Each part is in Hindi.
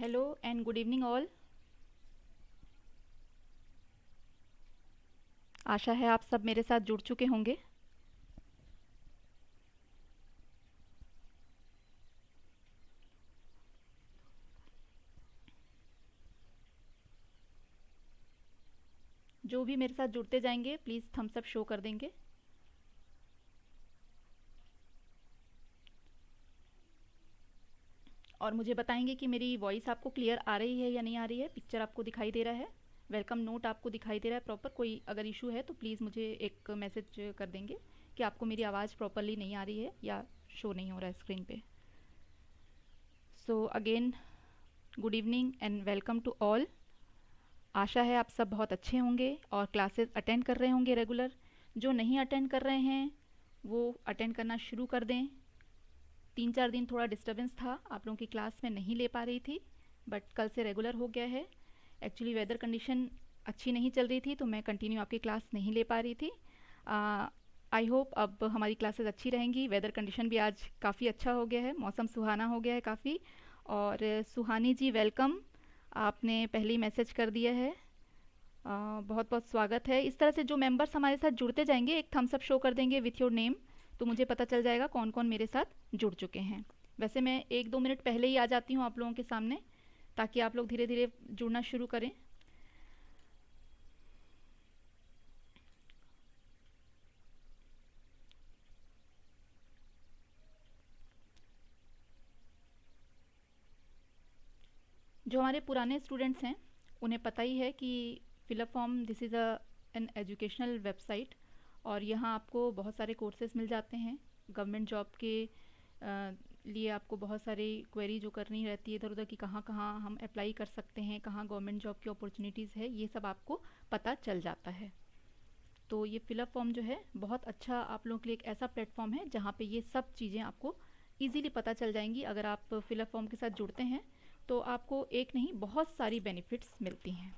Hello and good evening all. आशा है आप सब मेरे साथ जुड़ चुके होंगे। जो भी मेरे साथ जुड़ते जाएंगे प्लीज़ थम्स अप शो कर देंगे। और मुझे बताएंगे कि मेरी वॉइस आपको क्लियर आ रही है या नहीं आ रही है, पिक्चर आपको दिखाई दे रहा है, वेलकम नोट आपको दिखाई दे रहा है प्रॉपर। कोई अगर इशू है तो प्लीज़ मुझे एक मैसेज कर देंगे कि आपको मेरी आवाज़ प्रॉपरली नहीं आ रही है या शो नहीं हो रहा है स्क्रीन पे। So again good evening and welcome to all. आशा है आप सब बहुत अच्छे होंगे और क्लासेस अटेंड कर रहे होंगे रेगुलर। जो नहीं अटेंड कर रहे हैं वो अटेंड करना शुरू कर दें। 3-4 दिन थोड़ा डिस्टरबेंस था, आप लोगों की क्लास में नहीं ले पा रही थी, बट कल से रेगुलर हो गया है। एक्चुअली वेदर कंडीशन अच्छी नहीं चल रही थी तो मैं कंटिन्यू आपकी क्लास नहीं ले पा रही थी। आई होप अब हमारी क्लासेस अच्छी रहेंगी। वेदर कंडीशन भी आज काफ़ी अच्छा हो गया है, मौसम सुहाना हो गया है काफ़ी। और सुहानी जी वेलकम, आपने पहले ही मैसेज कर दिया है। बहुत बहुत स्वागत है। इस तरह से जो मेंबर्स हमारे साथ जुड़ते जाएंगे एक थम्स अप शो कर देंगे विथ योर नेम, तो मुझे पता चल जाएगा कौन कौन मेरे साथ जुड़ चुके हैं। वैसे मैं 1-2 मिनट पहले ही आ जाती हूँ आप लोगों के सामने, ताकि आप लोग धीरे धीरे जुड़ना शुरू करें। जो हमारे पुराने स्टूडेंट्स हैं उन्हें पता ही है कि fill up form this is an educational website, और यहाँ आपको बहुत सारे कोर्सेज मिल जाते हैं। गवर्नमेंट जॉब के लिए आपको बहुत सारी क्वेरी जो करनी रहती है इधर उधर की, कहाँ कहाँ हम अप्लाई कर सकते हैं, कहाँ गवर्नमेंट जॉब की अपॉर्चुनिटीज़ है, ये सब आपको पता चल जाता है। तो ये फिलअप फॉर्म जो है बहुत अच्छा आप लोगों के लिए एक ऐसा प्लेटफॉर्म है जहाँ पे ये सब चीज़ें आपको इजीली पता चल जाएंगी। अगर आप फिलअप फॉर्म के साथ जुड़ते हैं तो आपको एक नहीं बहुत सारी बेनिफिट्स मिलती हैं।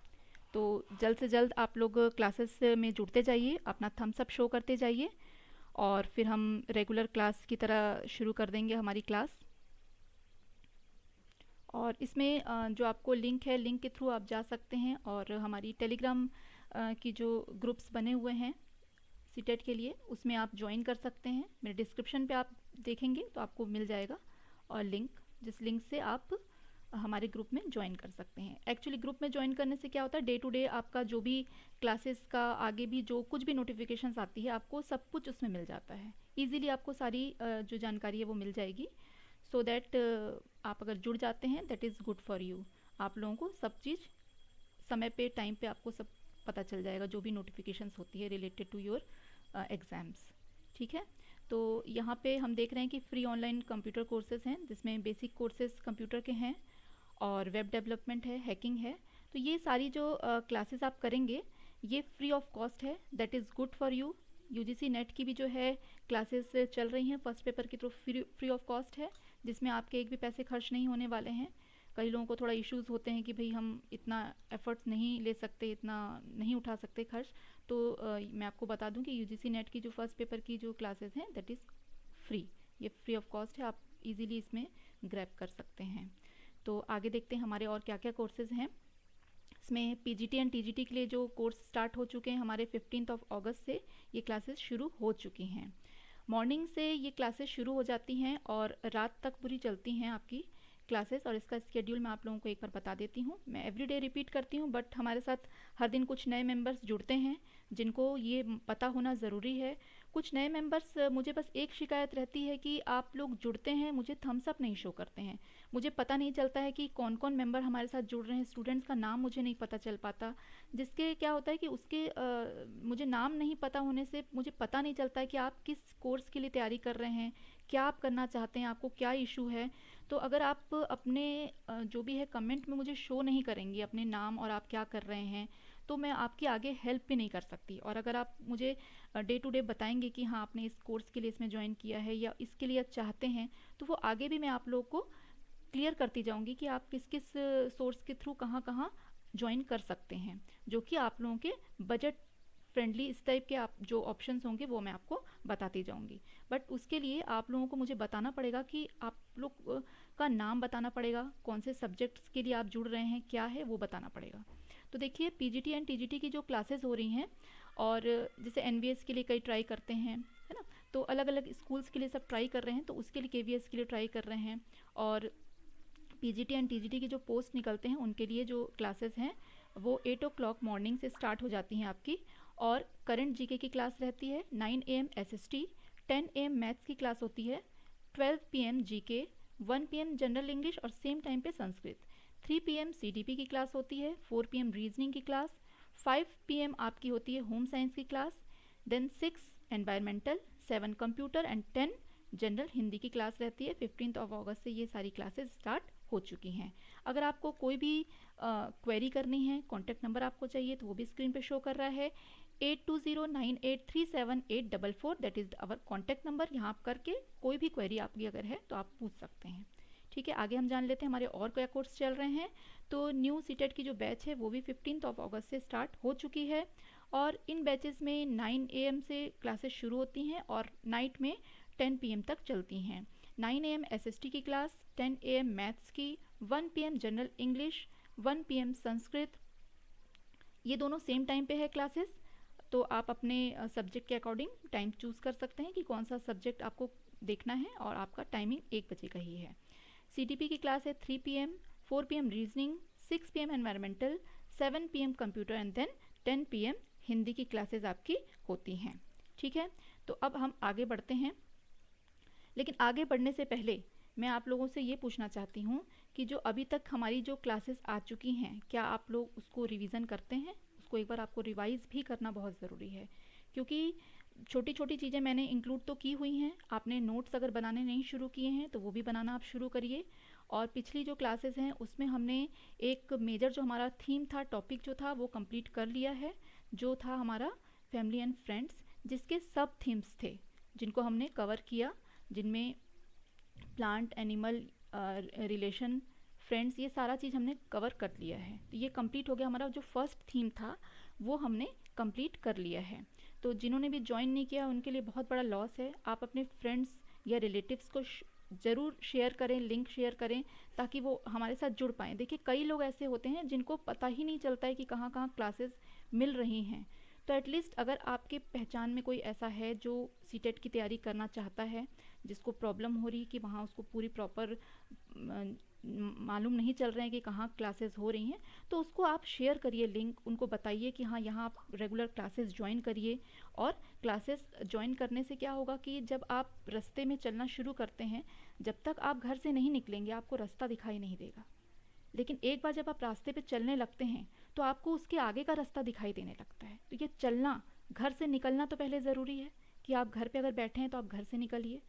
तो जल्द से जल्द आप लोग क्लासेस में जुड़ते जाइए, अपना थम्स अप शो करते जाइए, और फिर हम रेगुलर क्लास की तरह शुरू कर देंगे हमारी क्लास। और इसमें जो आपको लिंक है, लिंक के थ्रू आप जा सकते हैं, और हमारी टेलीग्राम की जो ग्रुप्स बने हुए हैं सीटेट के लिए उसमें आप ज्वाइन कर सकते हैं। मेरे डिस्क्रिप्शन पे आप देखेंगे तो आपको मिल जाएगा और लिंक, जिस लिंक से आप हमारे ग्रुप में ज्वाइन कर सकते हैं। एक्चुअली ग्रुप में ज्वाइन करने से क्या होता है, डे टू डे आपका जो भी क्लासेस का आगे भी जो कुछ भी नोटिफिकेशंस आती है आपको सब कुछ उसमें मिल जाता है। इजीली आपको सारी जो जानकारी है वो मिल जाएगी। सो दैट आप अगर जुड़ जाते हैं that is good for you. आप लोगों को सब चीज़ समय पे टाइम पे आपको सब पता चल जाएगा, जो भी नोटिफिकेशंस होती है रिलेटेड टू योर एग्ज़ाम्स। ठीक है। तो यहाँ पे हम देख रहे हैं कि फ्री ऑनलाइन कंप्यूटर कोर्सेज हैं जिसमें बेसिक कोर्सेज कंप्यूटर के हैं, और वेब डेवलपमेंट है, हैकिंग है। तो ये सारी जो क्लासेस आप करेंगे ये फ्री ऑफ कॉस्ट है, that is good for you. UGC net की भी जो है क्लासेस चल रही हैं फर्स्ट पेपर की, तो फ्री ऑफ कॉस्ट है, जिसमें आपके एक भी पैसे खर्च नहीं होने वाले हैं। कई लोगों को थोड़ा इश्यूज़ होते हैं कि भाई हम इतना एफर्ट्स नहीं ले सकते, इतना नहीं उठा सकते खर्च। तो मैं आपको बता दूं कि यूजीसी नेट की जो फर्स्ट पेपर की जो क्लासेस हैं दैट इज़ फ्री, ये फ्री ऑफ कॉस्ट है, आप इजीली इसमें ग्रैब कर सकते हैं। तो आगे देखते हैं हमारे और क्या क्या कोर्सेज हैं। इसमें पीजीटी एंड टीजीटी के लिए जो कोर्स स्टार्ट हो चुके हैं हमारे 15 अगस्त से ये क्लासेस शुरू हो चुकी हैं। मॉर्निंग से ये क्लासेस शुरू हो जाती हैं और रात तक पूरी चलती हैं आपकी क्लासेस। और इसका स्केड्यूल मैं आप लोगों को एक बार बता देती हूँ। मैं एवरीडे रिपीट करती हूँ बट हमारे साथ हर दिन कुछ नए मेंबर्स जुड़ते हैं जिनको ये पता होना ज़रूरी है। कुछ नए मेंबर्स, मुझे बस एक शिकायत रहती है कि आप लोग जुड़ते हैं, मुझे थम्स अप नहीं शो करते हैं। मुझे पता नहीं चलता है कि कौन कौन मेंबर हमारे साथ जुड़ रहे हैं, स्टूडेंट्स का नाम मुझे नहीं पता चल पाता। जिसके क्या होता है कि उसके मुझे नाम नहीं पता होने से मुझे पता नहीं चलता है कि आप किस कोर्स के लिए तैयारी कर रहे हैं, क्या आप करना चाहते हैं, आपको क्या इशू है। तो अगर आप अपने जो भी है कमेंट में मुझे शो नहीं करेंगी अपने नाम और आप क्या कर रहे हैं, तो मैं आपकी आगे हेल्प भी नहीं कर सकती। और अगर आप मुझे डे टू डे बताएंगे कि हाँ आपने इस कोर्स के लिए इसमें ज्वाइन किया है या इसके लिए चाहते हैं, तो वो आगे भी मैं आप लोगों को क्लियर करती जाऊंगी कि आप किस किस सोर्स के थ्रू कहाँ कहाँ ज्वाइन कर सकते हैं, जो कि आप लोगों के बजट फ्रेंडली इस टाइप के आप जो ऑप्शंस होंगे वो मैं आपको बताती जाऊंगी। बट उसके लिए आप लोगों को मुझे बताना पड़ेगा कि आप लोग का नाम बताना पड़ेगा, कौन से सब्जेक्ट्स के लिए आप जुड़ रहे हैं, क्या है वो बताना पड़ेगा। तो देखिए पीजीटी एंड टीजीटी की जो क्लासेस हो रही हैं, और जैसे एनवीएस के लिए कई ट्राई करते हैं, है ना, तो अलग अलग स्कूल्स के लिए सब ट्राई कर रहे हैं, तो उसके लिए केवीएस के लिए ट्राई कर रहे हैं, और पीजीटी एंड टीजीटी के जो पोस्ट निकलते हैं उनके लिए जो क्लासेस हैं वो 8 o'clock मॉर्निंग से स्टार्ट हो जाती हैं आपकी। और करंट जीके की क्लास रहती है 9 AM एसएसटी, 10 AM मैथ्स की क्लास होती है, 12 PM GK, 1 PM general English और सेम टाइम पे संस्कृत, 3 PM सीडीपी की क्लास होती है, 4 PM रीजनिंग की क्लास, 5 PM आपकी होती है होम साइंस की class, then 6 environmental, 7 computer and 10 general Hindi की क्लास रहती है। 15 अगस्त से ये सारी क्लासेस स्टार्ट हो चुकी हैं। अगर आपको कोई भी क्वेरी करनी है, कॉन्टैक्ट नंबर आपको चाहिए तो वो भी स्क्रीन पे शो कर रहा है, 8209837844, that is our contact number. यहाँ आप करके कोई भी क्वेरी आपकी अगर है तो आप पूछ सकते हैं। ठीक है, आगे हम जान लेते हैं हमारे और क्या कोर्स चल रहे हैं। तो न्यू सीटेट की जो बैच है वो भी 15 अगस्त से स्टार्ट हो चुकी है, और इन बैचेस में 9 AM से क्लासेस शुरू होती हैं और नाइट में 10 PM तक चलती हैं। 9 AM एसएसटी की क्लास, 10 AM मैथ्स की, 1 PM general English, 1 PM Sanskrit, ये दोनों सेम टाइम पे है क्लासेस। तो आप अपने सब्जेक्ट के अकॉर्डिंग टाइम चूज़ कर सकते हैं कि कौन सा सब्जेक्ट आपको देखना है, और आपका टाइमिंग 1 बजे का ही है। सीटीपी की क्लास है 3 PM, 4 PM reasoning, 6 PM environmental, 7 PM computer and then 10 PM Hindi की क्लासेस आपकी होती हैं। ठीक है, तो अब हम आगे बढ़ते हैं, लेकिन आगे बढ़ने से पहले मैं आप लोगों से ये पूछना चाहती हूँ कि जो अभी तक हमारी जो क्लासेस आ चुकी हैं, क्या आप लोग उसको रिवीजन करते हैं? उसको एक बार आपको रिवाइज़ भी करना बहुत ज़रूरी है, क्योंकि छोटी छोटी चीज़ें मैंने इंक्लूड तो की हुई हैं। आपने नोट्स अगर बनाने नहीं शुरू किए हैं तो वो भी बनाना आप शुरू करिए। और पिछली जो क्लासेस हैं उसमें हमने एक मेजर जो हमारा थीम था, टॉपिक जो था, वो कंप्लीट कर लिया है, जो था हमारा फैमिली एंड फ्रेंड्स, जिसके सब थीम्स थे जिनको हमने कवर किया, जिनमें प्लांट, एनिमल, रिलेशन, फ्रेंड्स, ये सारा चीज़ हमने कवर कर लिया है। तो ये कंप्लीट हो गया, हमारा जो फर्स्ट थीम था वो हमने कंप्लीट कर लिया है। तो जिन्होंने भी ज्वाइन नहीं किया उनके लिए बहुत बड़ा लॉस है। आप अपने फ्रेंड्स या रिलेटिव्स को ज़रूर शेयर करें, लिंक शेयर करें, ताकि वो हमारे साथ जुड़ पाएँ। देखिए कई लोग ऐसे होते हैं जिनको पता ही नहीं चलता है कि कहाँ कहाँ क्लासेस मिल रही हैं। तो एटलीस्ट अगर आपके पहचान में कोई ऐसा है जो सीटेट की तैयारी करना चाहता है, जिसको प्रॉब्लम हो रही है कि वहाँ उसको पूरी प्रॉपर मालूम नहीं चल रहे हैं कि कहाँ क्लासेस हो रही हैं, तो उसको आप शेयर करिए लिंक, उनको बताइए कि हाँ यहाँ आप रेगुलर क्लासेस ज्वाइन करिए। और क्लासेस ज्वाइन करने से क्या होगा कि जब आप रास्ते में चलना शुरू करते हैं, जब तक आप घर से नहीं निकलेंगे आपको रास्ता दिखाई नहीं देगा, लेकिन एक बार जब आप रास्ते पे चलने लगते हैं तो आपको उसके आगे का रास्ता दिखाई देने लगता है। तो ये चलना, घर से निकलना तो पहले ज़रूरी है कि आप घर पे अगर बैठे हैं तो आप घर से निकलिए।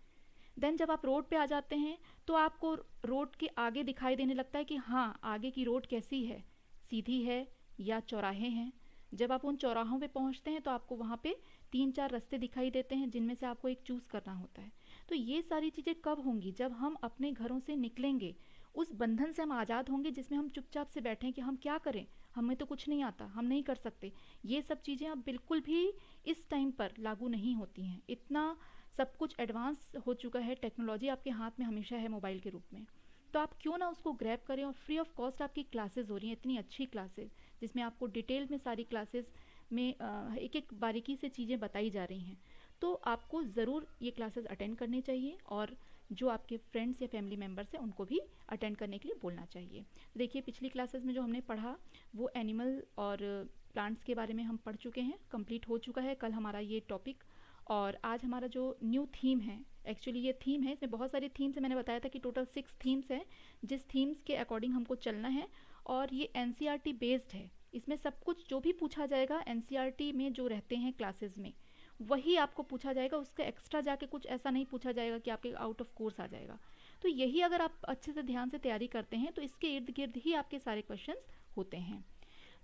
देन जब आप रोड पे आ जाते हैं तो आपको रोड के आगे दिखाई देने लगता है कि हाँ आगे की रोड कैसी है, सीधी है या चौराहे हैं। जब आप उन चौराहों पे पहुंचते हैं तो आपको वहाँ पे 3-4 रास्ते दिखाई देते हैं, जिनमें से आपको एक चूज़ करना होता है। तो ये सारी चीज़ें कब होंगी? जब हम अपने घरों से निकलेंगे, उस बंधन से हम आज़ाद होंगे जिसमें हम चुपचाप से बैठें कि हम क्या करें, हमें तो कुछ नहीं आता, हम नहीं कर सकते। ये सब चीज़ें अब बिल्कुल भी इस टाइम पर लागू नहीं होती हैं। इतना सब कुछ एडवांस हो चुका है, टेक्नोलॉजी आपके हाथ में हमेशा है मोबाइल के रूप में। तो आप क्यों ना उसको ग्रैब करें, और फ्री ऑफ कॉस्ट आपकी क्लासेस हो रही हैं, इतनी अच्छी क्लासेस जिसमें आपको डिटेल में सारी क्लासेस में एक एक बारीकी से चीज़ें बताई जा रही हैं। तो आपको ज़रूर ये क्लासेस अटेंड करनी चाहिए, और जो आपके फ्रेंड्स या फैमिली मेम्बर्स हैं उनको भी अटेंड करने के लिए बोलना चाहिए। देखिए पिछली क्लासेस में जो हमने पढ़ा वो एनिमल और प्लांट्स के बारे में हम पढ़ चुके हैं, कंप्लीट हो चुका है कल हमारा ये टॉपिक। और आज हमारा जो न्यू थीम है, एक्चुअली ये थीम है, इसमें बहुत सारी थीम्स है, मैंने बताया था कि टोटल 6 थीम्स हैं, जिस थीम्स के अकॉर्डिंग हमको चलना है। और ये एनसीईआरटी बेस्ड है, इसमें सब कुछ जो भी पूछा जाएगा एनसीईआरटी में जो रहते हैं क्लासेस में वही आपको पूछा जाएगा, उसका एक्स्ट्रा जाके कुछ ऐसा नहीं पूछा जाएगा कि आपके आउट ऑफ कोर्स आ जाएगा। तो यही अगर आप अच्छे से ध्यान से तैयारी करते हैं तो इसके इर्द गिर्द ही आपके सारे क्वेश्चंस होते हैं।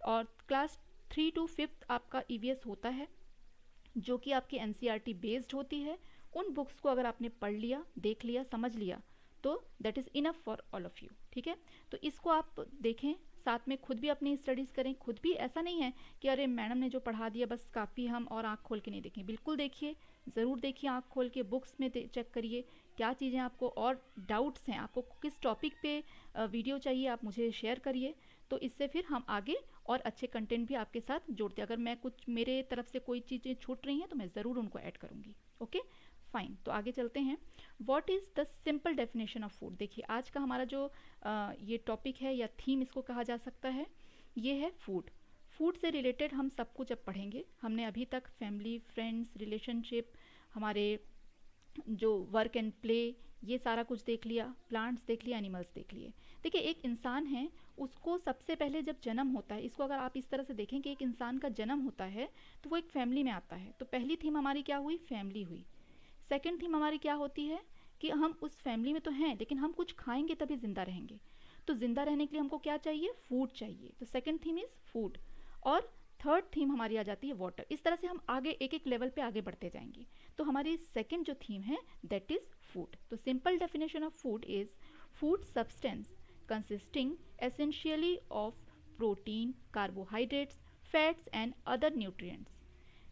और क्लास 3 to 5 आपका ईवीएस होता है, जो कि आपकी एनसीईआरटी बेस्ड होती है। उन बुक्स को अगर आपने पढ़ लिया, देख लिया, समझ लिया तो that is enough for all of you. ठीक है, तो इसको आप देखें, साथ में खुद भी अपनी स्टडीज़ करें। खुद भी ऐसा नहीं है कि अरे मैडम ने जो पढ़ा दिया बस काफ़ी, हम और आँख खोल के नहीं देखें। बिल्कुल देखिए, ज़रूर देखिए, आँख खोल के बुक्स में चेक करिए क्या चीज़ें आपको और डाउट्स हैं, आपको किस टॉपिक पे वीडियो चाहिए, आप मुझे शेयर करिए। तो इससे फिर हम आगे और अच्छे कंटेंट भी आपके साथ जोड़ते हैं। अगर मैं कुछ मेरे तरफ से कोई चीज़ें छूट रही हैं तो मैं ज़रूर उनको ऐड करूँगी। ओके फाइन, तो आगे चलते हैं। What is the simple definition of food. देखिए आज का हमारा जो ये टॉपिक है या थीम इसको कहा जा सकता है, ये है फूड। फूड से रिलेटेड हम सब कुछ अब पढ़ेंगे। हमने अभी तक फैमिली, फ्रेंड्स, रिलेशनशिप, हमारे जो वर्क एंड प्ले, ये सारा कुछ देख लिया, प्लांट्स देख लिया, एनिमल्स देख लिए। देखिए एक इंसान है, उसको सबसे पहले जब जन्म होता है, इसको अगर आप इस तरह से देखें कि एक इंसान का जन्म होता है तो वो एक फैमिली में आता है। तो पहली थीम हमारी क्या हुई, फैमिली हुई। सेकंड थीम हमारी क्या होती है कि हम उस फैमिली में तो हैं लेकिन हम कुछ खाएंगे तभी ज़िंदा रहेंगे। तो ज़िंदा रहने के लिए हमको क्या चाहिए, फूड चाहिए। तो सेकंड थीम इज़ फूड। और थर्ड थीम हमारी आ जाती है वाटर। इस तरह से हम आगे एक एक लेवल पे आगे बढ़ते जाएंगे। तो हमारी सेकंड जो थीम है दैट इज़ फूड। तो simple definition of food is food substance consisting essentially of protein, carbohydrates, fats and other nutrients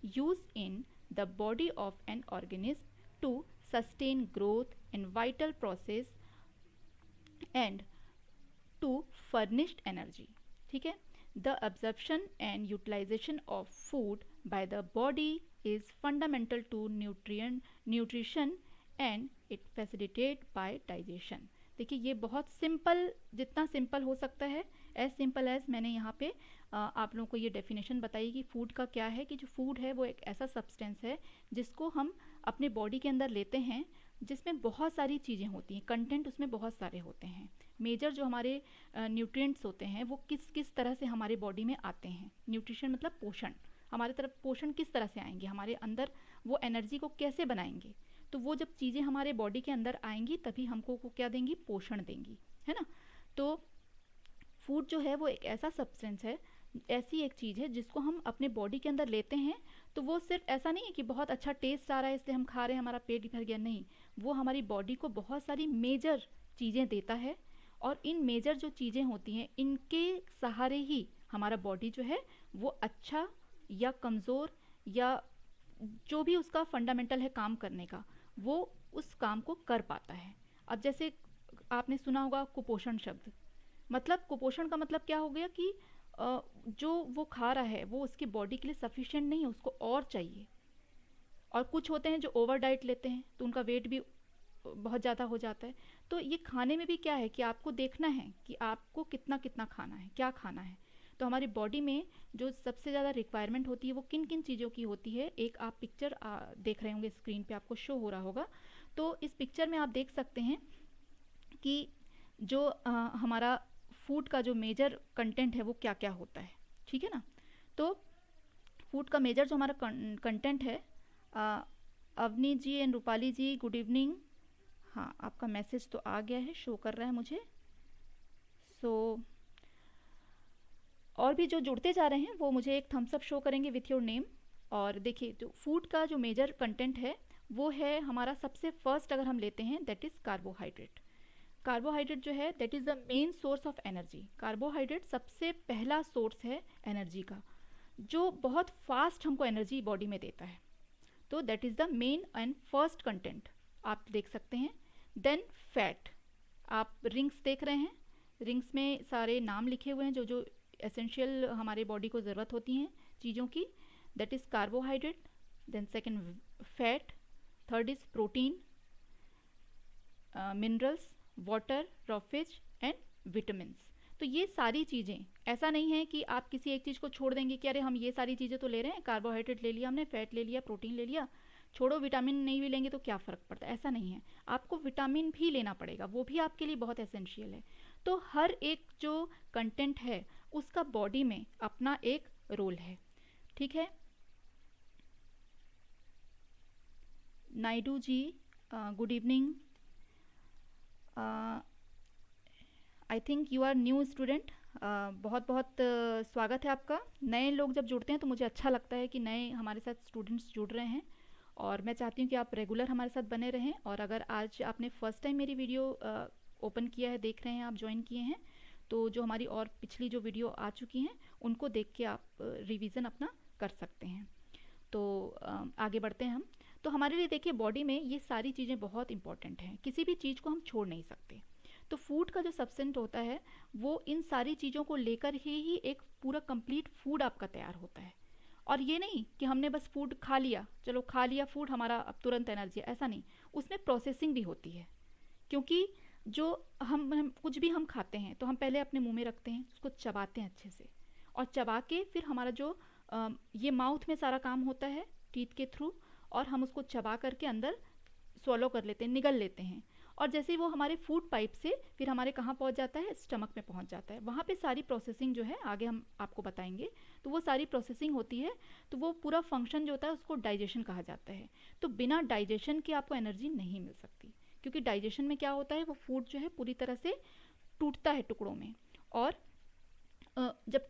used in the body of an organism to sustain growth and vital process and to furnish energy. ठीक है, the absorption and utilization of food by the body is fundamental to nutrition and it facilitated by digestion. देखिए ये बहुत सिंपल, जितना सिंपल हो सकता है, एज सिंपल एज मैंने यहाँ पे आप लोगों को ये डेफिनेशन बताई कि फूड का क्या है। कि जो फूड है वो एक ऐसा सब्सटेंस है जिसको हम अपने बॉडी के अंदर लेते हैं, जिसमें बहुत सारी चीज़ें होती हैं, कंटेंट उसमें बहुत सारे होते हैं। मेजर जो हमारे न्यूट्रिएंट्स होते हैं वो किस किस तरह से हमारे बॉडी में आते हैं। न्यूट्रिशन मतलब पोषण, हमारे तरफ पोषण किस तरह से आएंगे, हमारे अंदर वो एनर्जी को कैसे बनाएंगे। तो वो जब चीज़ें हमारे बॉडी के अंदर आएंगी तभी हमको वो क्या देंगी, पोषण देंगी, है ना। तो फूड जो है वो एक ऐसा सब्सटेंस है, ऐसी एक चीज़ है जिसको हम अपने बॉडी के अंदर लेते हैं। तो वो सिर्फ ऐसा नहीं है कि बहुत अच्छा टेस्ट आ रहा है इसलिए हम खा रहे हैं, हमारा पेट भर गया, नहीं। वो हमारी बॉडी को बहुत सारी मेजर चीज़ें देता है और इन मेजर जो चीज़ें होती हैं इनके सहारे ही हमारा बॉडी जो है वो अच्छा या कमज़ोर या जो भी उसका फंडामेंटल है काम करने का, वो उस काम को कर पाता है। अब जैसे आपने सुना होगा कुपोषण शब्द, मतलब कुपोषण का मतलब क्या हो गया कि जो वो खा रहा है वो उसकी बॉडी के लिए सफिशिएंट नहीं है, उसको और चाहिए। और कुछ होते हैं जो ओवर डाइट लेते हैं तो उनका वेट भी बहुत ज़्यादा हो जाता है। तो ये खाने में भी क्या है कि आपको देखना है कि आपको कितना कितना खाना है, क्या खाना है। तो हमारी बॉडी में जो सबसे ज़्यादा रिक्वायरमेंट होती है वो किन किन चीज़ों की होती है, एक आप पिक्चर देख रहे होंगे स्क्रीन पे, आपको शो हो रहा होगा। तो इस पिक्चर में आप देख सकते हैं कि जो हमारा फूड का जो मेजर कंटेंट है वो क्या क्या होता है, ठीक है ना। तो फूड का मेजर जो हमारा कंटेंट है, Avni ji and Rupali ji good evening. हाँ आपका मैसेज तो आ गया है, शो कर रहा है मुझे। सो और भी जो जुड़ते जा रहे हैं वो मुझे एक थम्स अप शो करेंगे विथ योर नेम। और देखिए जो फूड का जो मेजर कंटेंट है वो है हमारा सबसे फर्स्ट अगर हम लेते हैं दैट इज़ कार्बोहाइड्रेट। कार्बोहाइड्रेट जो है that is the main source of energy. Carbohydrate सबसे पहला सोर्स है एनर्जी का, जो बहुत फास्ट हमको एनर्जी बॉडी में देता है। तो that is the main and first content आप देख सकते हैं। देन फैट, आप रिंग्स देख रहे हैं, रिंग्स में सारे नाम लिखे हुए हैं जो जो एसेंशियल हमारे बॉडी को ज़रूरत होती हैं चीज़ों की, that is carbohydrate. Then second fat, third is protein, minerals, water, raw fish and vitamins. तो ये सारी चीज़ें, ऐसा नहीं है कि आप किसी एक चीज़ को छोड़ देंगे कि अरे हम ये सारी चीज़ें तो ले रहे हैं, कार्बोहाइड्रेट ले लिया हमने, फैट ले लिया, प्रोटीन ले लिया, छोड़ो विटामिन नहीं भी लेंगे तो क्या फ़र्क पड़ता है, ऐसा नहीं है। आपको विटामिन भी लेना पड़ेगा, वो भी आपके लिए बहुत एसेंशियल है। तो हर एक जो कंटेंट है उसका बॉडी में अपना एक रोल है, ठीक है। Naidu ji good evening, I think you are new student, बहुत बहुत स्वागत है आपका। नए लोग जब जुड़ते हैं तो मुझे अच्छा लगता है कि नए हमारे साथ स्टूडेंट्स जुड़ रहे हैं, और मैं चाहती हूँ कि आप रेगुलर हमारे साथ बने रहें। और अगर आज आपने फर्स्ट टाइम मेरी वीडियो ओपन किया है, देख रहे हैं, आप ज्वाइन किए हैं, तो जो हमारी और पिछली जो वीडियो आ चुकी हैं उनको देख के आप रिवीजन अपना कर सकते हैं। तो आगे बढ़ते हैं हम। तो हमारे लिए देखिए बॉडी में ये सारी चीज़ें बहुत इंपॉर्टेंट हैं, किसी भी चीज़ को हम छोड़ नहीं सकते। तो फूड का जो सब्सटेंट होता है वो इन सारी चीज़ों को लेकर ही एक पूरा कंप्लीट फूड आपका तैयार होता है। और ये नहीं कि हमने बस फूड खा लिया, चलो खा लिया फूड हमारा अब तुरंत एनर्जी, ऐसा नहीं, उसमें प्रोसेसिंग भी होती है। क्योंकि जो हम कुछ भी हम खाते हैं तो हम पहले अपने मुंह में रखते हैं, उसको चबाते हैं अच्छे से, और चबा के फिर हमारा जो ये माउथ में सारा काम होता है टीथ के थ्रू, और हम उसको चबा करके अंदर swallow कर लेते हैं, निगल लेते हैं। और जैसे ही वो हमारे फूड पाइप से फिर हमारे कहाँ पहुँच जाता है, स्टमक में पहुँच जाता है। वहाँ पे सारी प्रोसेसिंग जो है आगे हम आपको बताएंगे, तो वो सारी प्रोसेसिंग होती है। तो वो पूरा फंक्शन जो होता है उसको डाइजेशन कहा जाता है। तो बिना डाइजेशन के आपको एनर्जी नहीं मिल सकती, क्योंकि डाइजेशन में क्या होता है, वो फूड जो है पूरी तरह से टूटता है टुकड़ों में। और जब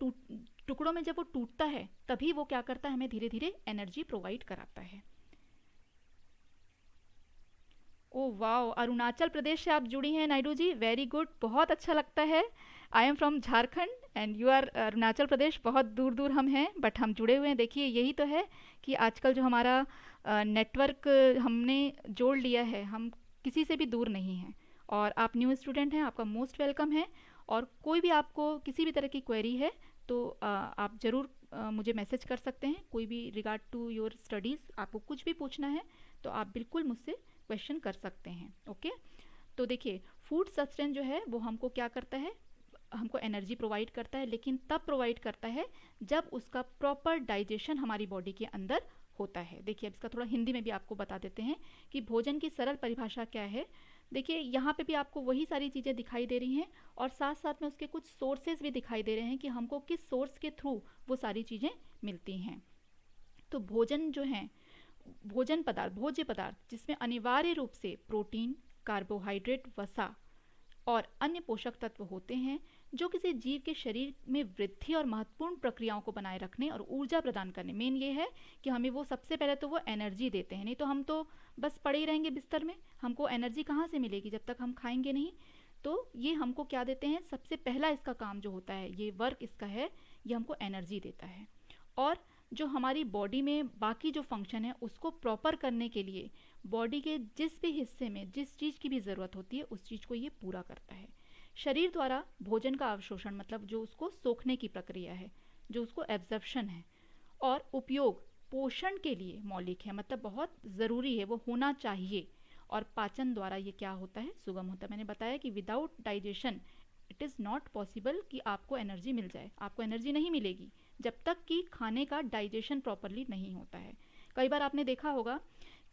टुकड़ों में जब वो टूटता है तभी वो क्या करता है, हमें धीरे धीरे एनर्जी प्रोवाइड कराता है। ओ वाओ, अरुणाचल प्रदेश से आप जुड़ी हैं नायडू जी, वेरी गुड, बहुत अच्छा लगता है। I am from Jharkhand and you are Arunachal Pradesh. बहुत दूर दूर हम हैं बट हम जुड़े हुए हैं। देखिए यही तो है कि आजकल जो हमारा नेटवर्क हमने जोड़ लिया है, हम किसी से भी दूर नहीं हैं। और आप न्यू स्टूडेंट हैं, आपका मोस्ट वेलकम है। और कोई भी आपको किसी भी तरह की क्वेरी है तो आप ज़रूर मुझे मैसेज कर सकते हैं। कोई भी रिगार्ड टू योर स्टडीज़ आपको कुछ भी पूछना है तो आप बिल्कुल मुझसे क्वेश्चन कर सकते हैं। ओके, तो देखिए फूड सब्सटेंस जो है वो हमको क्या करता है, हमको एनर्जी प्रोवाइड करता है, लेकिन तब प्रोवाइड करता है जब उसका प्रॉपर डाइजेशन हमारी बॉडी के अंदर होता है। देखिए अब इसका थोड़ा हिंदी में भी आपको बता देते हैं कि भोजन की सरल परिभाषा क्या है। देखिए यहाँ पे भी आपको वही सारी चीज़ें दिखाई दे रही हैं और साथ साथ में उसके कुछ सोर्सेज भी दिखाई दे रहे हैं कि हमको किस सोर्स के थ्रू वो सारी चीज़ें मिलती हैं। तो भोजन जो है, भोजन पदार्थ, भोज्य पदार्थ जिसमें अनिवार्य रूप से प्रोटीन, कार्बोहाइड्रेट, वसा और अन्य पोषक तत्व होते हैं जो किसी जीव के शरीर में वृद्धि और महत्वपूर्ण प्रक्रियाओं को बनाए रखने और ऊर्जा प्रदान करने, मेन ये है कि हमें वो सबसे पहले तो वो एनर्जी देते हैं। नहीं तो हम तो बस पड़े ही रहेंगे बिस्तर में, हमको एनर्जी कहाँ से मिलेगी जब तक हम खाएंगे नहीं। तो ये हमको क्या देते हैं, सबसे पहला इसका काम जो होता है, ये वर्क इसका है, ये हमको एनर्जी देता है। और जो हमारी बॉडी में बाकी जो फंक्शन है उसको प्रॉपर करने के लिए बॉडी के जिस भी हिस्से में जिस चीज़ की भी ज़रूरत होती है उस चीज़ को ये पूरा करता है। शरीर द्वारा भोजन का अवशोषण मतलब जो उसको सोखने की प्रक्रिया है, जो उसको एब्जॉर्प्शन है, और उपयोग पोषण के लिए मौलिक है, मतलब बहुत ज़रूरी है, वो होना चाहिए। और पाचन द्वारा ये क्या होता है, सुगम होता है। मैंने बताया कि without digestion it is not possible कि आपको एनर्जी मिल जाए। आपको एनर्जी नहीं मिलेगी जब तक कि खाने का डाइजेशन प्रॉपरली नहीं होता है। कई बार आपने देखा होगा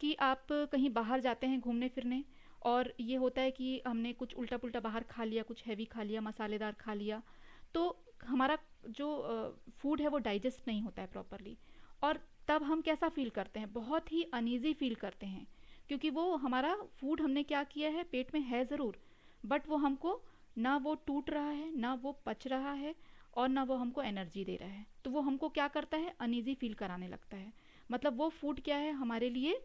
कि आप कहीं बाहर जाते हैं घूमने फिरने और ये होता है कि हमने कुछ उल्टा पुल्टा बाहर खा लिया, कुछ हैवी खा लिया, मसालेदार खा लिया, तो हमारा जो फूड है वो डाइजेस्ट नहीं होता है प्रॉपरली। और तब हम कैसा फील करते हैं, बहुत ही अनईजी फील करते हैं, क्योंकि वो हमारा फूड हमने क्या किया है, पेट में है ज़रूर बट वो हमको ना वो टूट रहा है, ना वो पच रहा है, और ना वो हमको एनर्जी दे रहा है। तो वो हमको क्या करता है, अनईजी फील कराने लगता है। मतलब वो फूड क्या है, हमारे लिए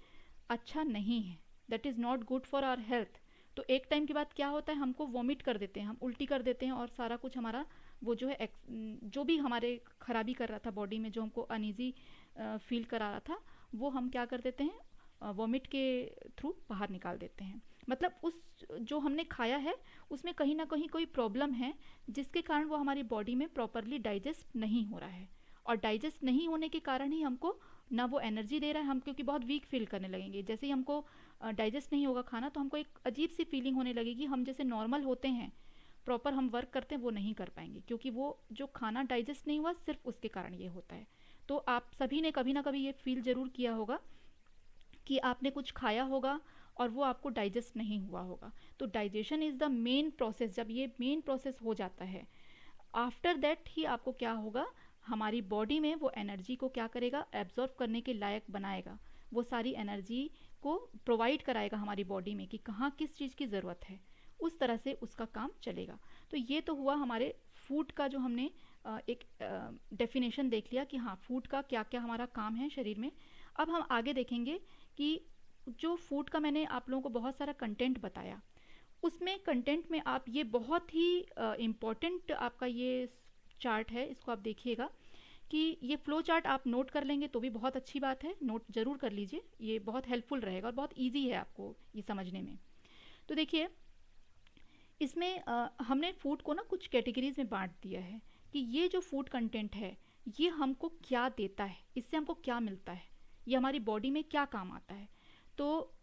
अच्छा नहीं है, that is not good for our health. तो एक टाइम के बाद क्या होता है, हमको वॉमिट कर देते हैं, हम उल्टी कर देते हैं, और सारा कुछ हमारा वो जो है जो भी हमारे खराबी कर रहा था बॉडी में, जो हमको अनईजी फील करा रहा था, वो हम क्या कर देते हैं, वॉमिट के थ्रू बाहर निकाल देते हैं। मतलब उस जो हमने खाया है उसमें कहीं ना कहीं कोई प्रॉब्लम है जिसके कारण वो हमारी बॉडी में प्रॉपरली डाइजेस्ट नहीं हो रहा है। और डाइजेस्ट नहीं होने के कारण ही हमको ना वो एनर्जी दे रहा है, हम क्योंकि बहुत वीक फील करने लगेंगे। जैसे ही हमको डाइजेस्ट नहीं होगा खाना तो हमको एक अजीब सी फीलिंग होने लगेगी, हम जैसे नॉर्मल होते हैं, प्रॉपर हम वर्क करते हैं वो नहीं कर पाएंगे, क्योंकि वो जो खाना डाइजेस्ट नहीं हुआ सिर्फ उसके कारण ये होता है। तो आप सभी ने कभी ना कभी ये फील ज़रूर किया होगा कि आपने कुछ खाया होगा और वो आपको डाइजेस्ट नहीं हुआ होगा। तो digestion is the main process. जब ये मेन प्रोसेस हो जाता है, आफ्टर दैट ही आपको क्या होगा, हमारी बॉडी में वो एनर्जी को क्या करेगा, एब्जॉर्ब करने के लायक बनाएगा, वो सारी एनर्जी को प्रोवाइड कराएगा हमारी बॉडी में कि कहाँ किस चीज़ की ज़रूरत है, उस तरह से उसका काम चलेगा। तो ये तो हुआ हमारे फूड का, जो हमने एक डेफिनेशन देख लिया कि हाँ फूड का क्या क्या हमारा काम है शरीर में। अब हम आगे देखेंगे कि जो फूड का मैंने आप लोगों को बहुत सारा कंटेंट बताया, उसमें कंटेंट में आप ये बहुत ही इम्पॉर्टेंट आपका ये चार्ट है, इसको आप देखिएगा कि ये फ्लो चार्ट आप नोट कर लेंगे तो भी बहुत अच्छी बात है, नोट ज़रूर कर लीजिए, ये बहुत हेल्पफुल रहेगा और बहुत ईजी है आपको ये समझने में। तो देखिए इसमें हमने फूड को ना कुछ कैटेगरीज में बांट दिया है कि ये जो फूड कंटेंट है ये हमको क्या देता है, इससे हमको क्या मिलता है, ये हमारी बॉडी में क्या काम आता है। तो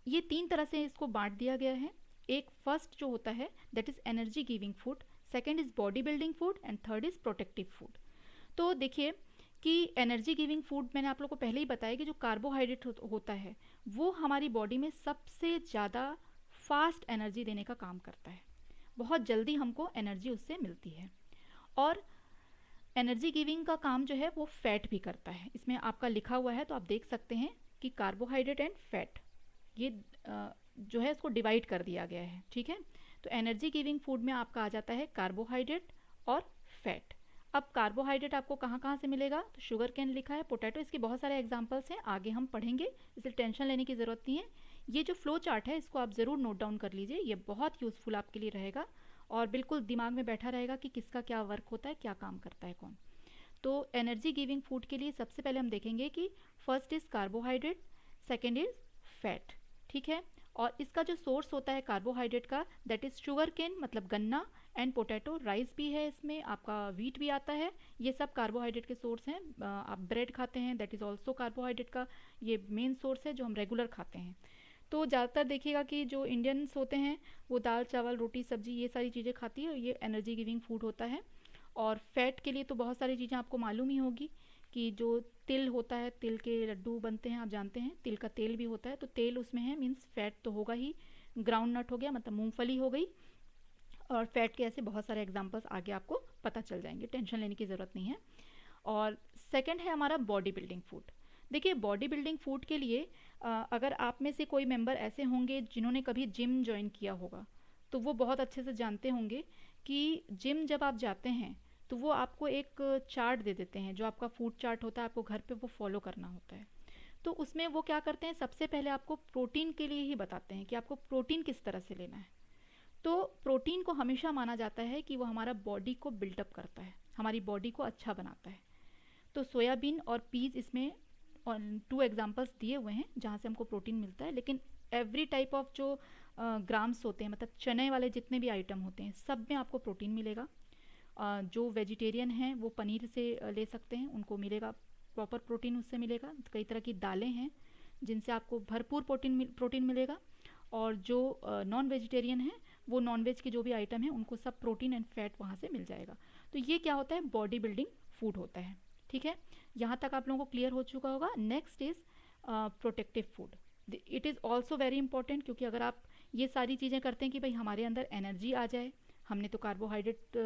ये 3 तरह से इसको बांट दिया गया है। एक फर्स्ट जो होता है that is energy giving food, second is body building food and third is protective food. तो देखिए कि एनर्जी गिविंग फूड मैंने आप लोगों को पहले ही बताया कि जो कार्बोहाइड्रेट होता है वो हमारी बॉडी में सबसे ज़्यादा फास्ट एनर्जी देने का काम करता है, बहुत जल्दी हमको एनर्जी उससे मिलती है। और एनर्जी गिविंग का काम जो है वो फैट भी करता है, इसमें आपका लिखा हुआ है तो आप देख सकते हैं कि कार्बोहाइड्रेट एंड फैट ये जो है इसको डिवाइड कर दिया गया है, ठीक है। तो एनर्जी गिविंग फूड में आपका आ जाता है कार्बोहाइड्रेट और फैट। अब कार्बोहाइड्रेट आपको कहाँ कहाँ से मिलेगा, तो शुगर कैन लिखा है, पोटैटो, इसके बहुत सारे एग्जांपल्स हैं, आगे हम पढ़ेंगे, इसलिए टेंशन लेने की ज़रूरत नहीं है। ये जो फ्लो चार्ट है इसको आप ज़रूर नोट डाउन कर लीजिए, ये बहुत यूज़फुल आपके लिए रहेगा और बिल्कुल दिमाग में बैठा रहेगा कि किसका क्या वर्क होता है, क्या काम करता है कौन। तो एनर्जी गिविंग फूड के लिए सबसे पहले हम देखेंगे कि first is carbohydrate, second is fat, ठीक है। और इसका जो सोर्स होता है कार्बोहाइड्रेट का दैट इज़ शुगर केन मतलब गन्ना, एंड पोटैटो, राइस भी है इसमें, आपका वीट भी आता है, ये सब कार्बोहाइड्रेट के सोर्स हैं। आप ब्रेड खाते हैं दैट इज़ ऑल्सो कार्बोहाइड्रेट का ये मेन सोर्स है जो हम रेगुलर खाते हैं। तो ज़्यादातर देखिएगा कि जो इंडियंस होते हैं वो दाल चावल रोटी सब्जी ये सारी चीज़ें खाती है और ये एनर्जी गिविंग फूड होता है। और फैट के लिए तो बहुत सारी चीज़ें आपको मालूम ही होगी कि जो तिल होता है, तिल के लड्डू बनते हैं, आप जानते हैं, तिल का तेल भी होता है, तो तेल उसमें है मीन्स फैट तो होगा ही। ग्राउंड नट हो गया मतलब मूंगफली हो गई, और फैट के ऐसे बहुत सारे एग्जांपल्स आगे आपको पता चल जाएंगे, टेंशन लेने की ज़रूरत नहीं है। और सेकंड है हमारा बॉडी बिल्डिंग फूड। देखिए बॉडी बिल्डिंग फूड के लिए अगर आप में से कोई मेंबर ऐसे होंगे जिन्होंने कभी जिम ज्वाइन किया होगा तो वो बहुत अच्छे से जानते होंगे कि जिम जब आप जाते हैं तो वो आपको एक चार्ट दे देते हैं, जो आपका फूड चार्ट होता है आपको घर पे वो फॉलो करना होता है। तो उसमें वो क्या करते हैं, सबसे पहले आपको प्रोटीन के लिए ही बताते हैं कि आपको प्रोटीन किस तरह से लेना है। तो प्रोटीन को हमेशा माना जाता है कि वो हमारा बॉडी को बिल्डअप करता है, हमारी बॉडी को अच्छा बनाता है। तो सोयाबीन और पीज इसमें 2 एग्जांपल्स दिए हुए हैं जहाँ से हमको प्रोटीन मिलता है, लेकिन एवरी टाइप ऑफ जो ग्राम्स होते हैं मतलब चने वाले जितने भी आइटम होते हैं सब में आपको प्रोटीन मिलेगा। जो वेजिटेरियन हैं वो पनीर से ले सकते हैं, उनको मिलेगा प्रॉपर प्रोटीन, उससे मिलेगा। कई तरह की दालें हैं जिनसे आपको भरपूर प्रोटीन मिलेगा। और जो नॉन वेजिटेरियन हैं वो नॉन वेज के जो भी आइटम हैं उनको सब प्रोटीन एंड फैट वहाँ से मिल जाएगा। तो ये क्या होता है, बॉडी बिल्डिंग फूड होता है, ठीक है। यहाँ तक आप लोगों को क्लियर हो चुका होगा। Next is protective food. It is also very important, क्योंकि अगर आप ये सारी चीज़ें करते हैं कि भाई हमारे अंदर एनर्जी आ जाए, हमने तो कार्बोहाइड्रेट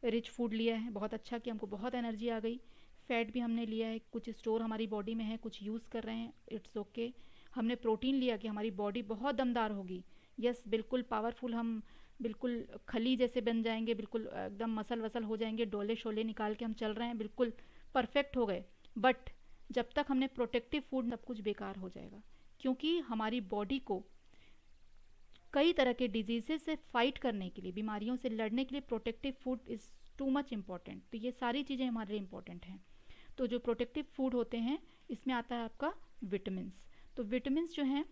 रिच फूड लिया है, बहुत अच्छा कि हमको बहुत एनर्जी आ गई, फैट भी हमने लिया है, कुछ स्टोर हमारी बॉडी में है, कुछ यूज़ कर रहे हैं, इट्स ओके। हमने प्रोटीन लिया कि हमारी बॉडी बहुत दमदार होगी, यस बिल्कुल पावरफुल, हम बिल्कुल खली जैसे बन जाएंगे, बिल्कुल एकदम मसल वसल हो जाएंगे, डोले शोले निकाल के हम चल रहे हैं, बिल्कुल परफेक्ट हो गए। बट जब तक हमने प्रोटेक्टिव फूड, सब कुछ बेकार हो जाएगा, क्योंकि हमारी बॉडी को कई तरह के डिजीजेस से फाइट करने के लिए, बीमारियों से लड़ने के लिए protective food is too much important. तो ये सारी चीज़ें हमारे लिए इम्पॉर्टेंट हैं। तो जो प्रोटेक्टिव फूड होते हैं इसमें आता है आपका विटामिन्स। तो विटामिन्स जो हैं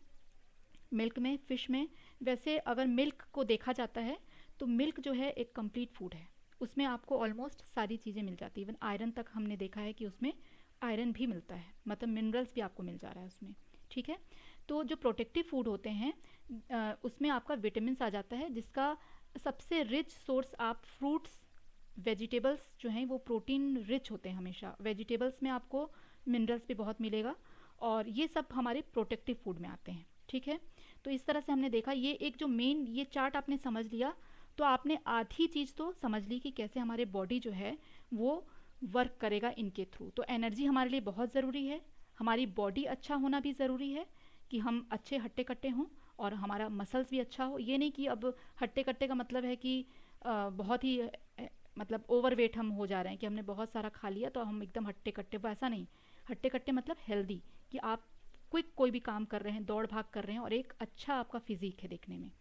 मिल्क में, फिश में, वैसे अगर मिल्क को देखा जाता है तो मिल्क जो है एक कंप्लीट फूड है, उसमें आपको ऑलमोस्ट सारी चीज़ें मिल जाती है। इवन आयरन तक हमने देखा है कि उसमें आयरन भी मिलता है, मतलब मिनरल्स भी आपको मिल जा रहा है उसमें, ठीक है। तो जो प्रोटेक्टिव फूड होते हैं उसमें आपका विटामिन्स आ जाता है, जिसका सबसे रिच सोर्स आप फ्रूट्स वेजिटेबल्स जो हैं वो प्रोटीन रिच होते हैं हमेशा। वेजिटेबल्स में आपको मिनरल्स भी बहुत मिलेगा और ये सब हमारे प्रोटेक्टिव फूड में आते हैं, ठीक है। तो इस तरह से हमने देखा, ये एक जो मेन ये चार्ट आपने समझ लिया तो आपने आधी चीज़ तो समझ ली कि कैसे हमारे बॉडी जो है वो वर्क करेगा इनके थ्रू। तो एनर्जी हमारे लिए बहुत ज़रूरी है, हमारी बॉडी अच्छा होना भी ज़रूरी है कि हम अच्छे हट्टे कट्टे हों और हमारा मसल्स भी अच्छा हो। ये नहीं कि अब हट्टे कट्टे का मतलब है कि बहुत ही मतलब ओवरवेट हम हो जा रहे हैं कि हमने बहुत सारा खा लिया तो हम एकदम हट्टे कट्टे, वो ऐसा नहीं। हट्टे कट्टे मतलब हेल्दी, कि आप क्विक कोई भी काम कर रहे हैं, दौड़ भाग कर रहे हैं और एक अच्छा आपका फिजिक है देखने में,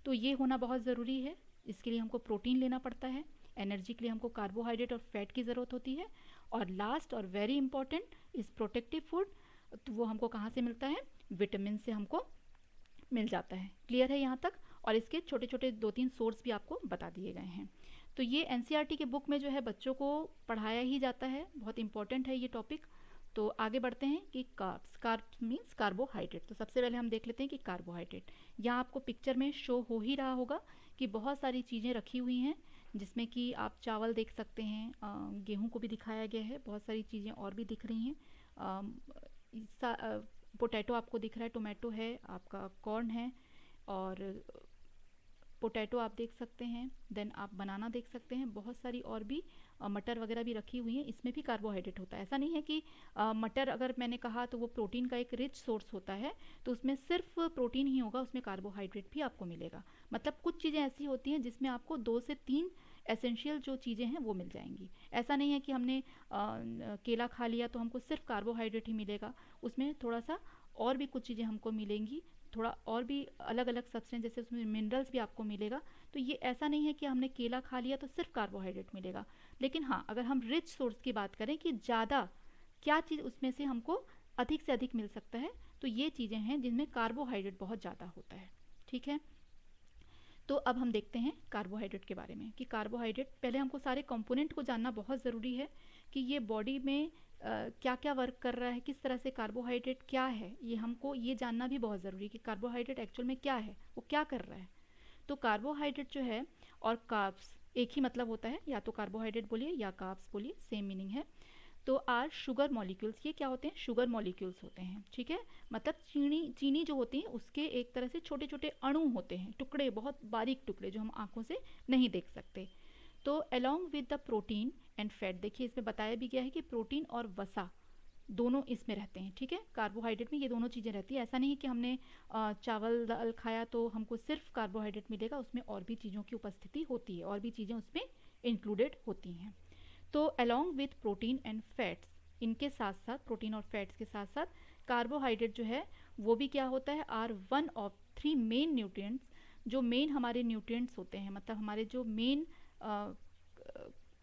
तो ये होना बहुत ज़रूरी है। इसके लिए हमको प्रोटीन लेना पड़ता है। एनर्जी के लिए हमको कार्बोहाइड्रेट और फैट की ज़रूरत होती है। और लास्ट और वेरी इंपॉर्टेंट इस प्रोटेक्टिव फूड, तो वो हमको कहाँ से मिलता है, विटामिन से हमको मिल जाता है। क्लियर है यहाँ तक? और इसके छोटे छोटे 2-3 सोर्स भी आपको बता दिए गए हैं। तो ये एनसीईआरटी के बुक में जो है बच्चों को पढ़ाया ही जाता है, बहुत इंपॉर्टेंट है ये टॉपिक। तो आगे बढ़ते हैं कि कार्ब्स मीन्स कार्बोहाइड्रेट। तो सबसे पहले हम देख लेते हैं कि कार्बोहाइड्रेट, यहाँ आपको पिक्चर में शो हो ही रहा होगा कि बहुत सारी चीज़ें रखी हुई हैं, जिसमें कि आप चावल देख सकते हैं, गेहूं को भी दिखाया गया है, बहुत सारी चीज़ें और भी दिख रही हैं। पोटैटो आपको दिख रहा है, टोमेटो है, आपका कॉर्न है, और पोटैटो आप देख सकते हैं, देन आप बनाना देख सकते हैं, बहुत सारी और भी मटर वगैरह भी रखी हुई हैं, इसमें भी कार्बोहाइड्रेट होता है। ऐसा नहीं है कि मटर अगर मैंने कहा तो वो प्रोटीन का एक रिच सोर्स होता है, तो उसमें सिर्फ प्रोटीन ही होगा, उसमें कार्बोहाइड्रेट भी आपको मिलेगा। मतलब कुछ चीज़ें ऐसी होती हैं जिसमें आपको 2 से 3 एसेंशियल जो चीज़ें हैं वो मिल जाएंगी। ऐसा नहीं है कि हमने केला खा लिया तो हमको सिर्फ कार्बोहाइड्रेट ही मिलेगा, उसमें थोड़ा सा और भी कुछ चीज़ें हमको मिलेंगी, थोड़ा और भी अलग अलग सब्सटेंस, जैसे उसमें मिनरल्स भी आपको मिलेगा। तो ये ऐसा नहीं है कि हमने केला खा लिया तो सिर्फ कार्बोहाइड्रेट मिलेगा। लेकिन हाँ, अगर हम रिच सोर्स की बात करें कि ज़्यादा क्या चीज़ उसमें से हमको अधिक से अधिक मिल सकता है, तो ये चीज़ें हैं जिनमें कार्बोहाइड्रेट बहुत ज़्यादा होता है। ठीक है, तो अब हम देखते हैं कार्बोहाइड्रेट के बारे में कि कार्बोहाइड्रेट, पहले हमको सारे कंपोनेंट को जानना बहुत ज़रूरी है कि ये बॉडी में क्या क्या वर्क कर रहा है, किस तरह से कार्बोहाइड्रेट क्या है, ये हमको ये जानना भी बहुत ज़रूरी है कि कार्बोहाइड्रेट एक्चुअल में क्या है, वो क्या कर रहा है। तो कार्बोहाइड्रेट जो है और कार्ब्स एक ही मतलब होता है, या तो कार्बोहाइड्रेट बोलिए या कार्ब्स बोलिए, सेम मीनिंग है। तो आर शुगर मॉलिक्यूल्स, ये क्या होते हैं, शुगर मॉलिक्यूल्स होते हैं। ठीक है, मतलब चीनी जो होती है उसके एक तरह से छोटे छोटे अणु होते हैं, टुकड़े, बहुत बारीक टुकड़े जो हम आंखों से नहीं देख सकते। तो along with the protein and fat, देखिए इसमें बताया भी गया है कि प्रोटीन और वसा दोनों इसमें रहते हैं। ठीक है, कार्बोहाइड्रेट में ये दोनों चीज़ें रहती है। ऐसा नहीं है कि हमने चावल दाल खाया तो हमको सिर्फ कार्बोहाइड्रेट मिलेगा, उसमें और भी चीज़ों की उपस्थिति होती है, और भी चीज़ें उसमें इंक्लूडेड होती हैं। तो along with protein and fats, इनके साथ साथ, प्रोटीन और फैट्स के साथ साथ कार्बोहाइड्रेट जो है वो भी क्या होता है, are one of 3 main nutrients, जो मेन हमारे न्यूट्रिएंट्स होते हैं, मतलब हमारे जो मेन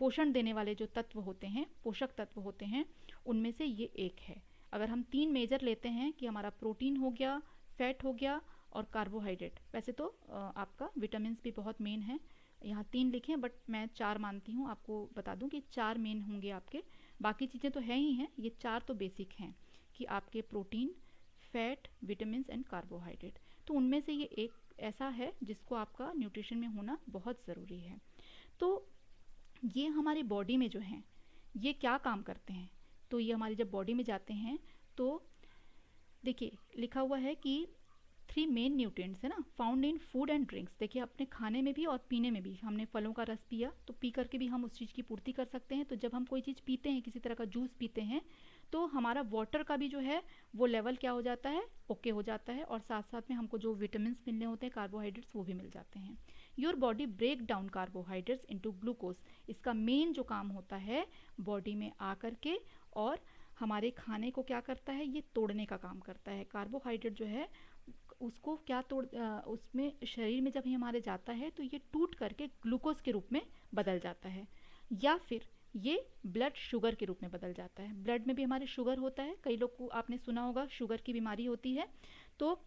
पोषण देने वाले जो तत्व होते हैं, पोषक तत्व होते हैं, उनमें से ये एक है। अगर हम 3 मेजर लेते हैं कि हमारा प्रोटीन हो गया, फैट हो गया और कार्बोहाइड्रेट, वैसे तो आपका विटामिन भी बहुत मेन है, यहाँ 3 लिखे हैं बट मैं 4 मानती हूँ, आपको बता दूँ कि 4 मेन होंगे आपके, बाकी चीज़ें तो है ही हैं, ये 4 तो बेसिक हैं कि आपके protein, fat, vitamin and carbohydrate. तो उनमें से ये एक ऐसा है जिसको आपका न्यूट्रिशन में होना बहुत ज़रूरी है। तो ये हमारी बॉडी में जो हैं ये क्या काम करते हैं, तो ये हमारी जब बॉडी में जाते हैं तो देखिए लिखा हुआ है कि 3 मेन न्यूट्रिएंट्स है ना, found in food and drinks. देखिए अपने खाने में भी और पीने में भी, हमने फलों का रस पिया तो पी करके भी हम उस चीज़ की पूर्ति कर सकते हैं। तो जब हम कोई चीज़ पीते हैं, किसी तरह का जूस पीते हैं, तो हमारा वाटर का भी जो है वो लेवल क्या हो जाता है, ओके हो जाता है, और साथ साथ में हमको जो विटामिन मिलने होते हैं, कार्बोहाइड्रेट्स, वो भी मिल जाते हैं। Your body break down carbohydrates into glucose, इसका मेन जो काम होता है बॉडी में आकर के और हमारे खाने को क्या करता है, ये तोड़ने का काम करता है। कार्बोहाइड्रेट जो है उसको क्या उसमें शरीर में जब ये हमारे जाता है तो ये टूट करके ग्लूकोज के रूप में बदल जाता है, या फिर ये ब्लड शुगर के रूप में बदल जाता है। ब्लड में भी हमारे शुगर होता है, कई लोग को आपने सुना होगा शुगर की बीमारी होती है, तो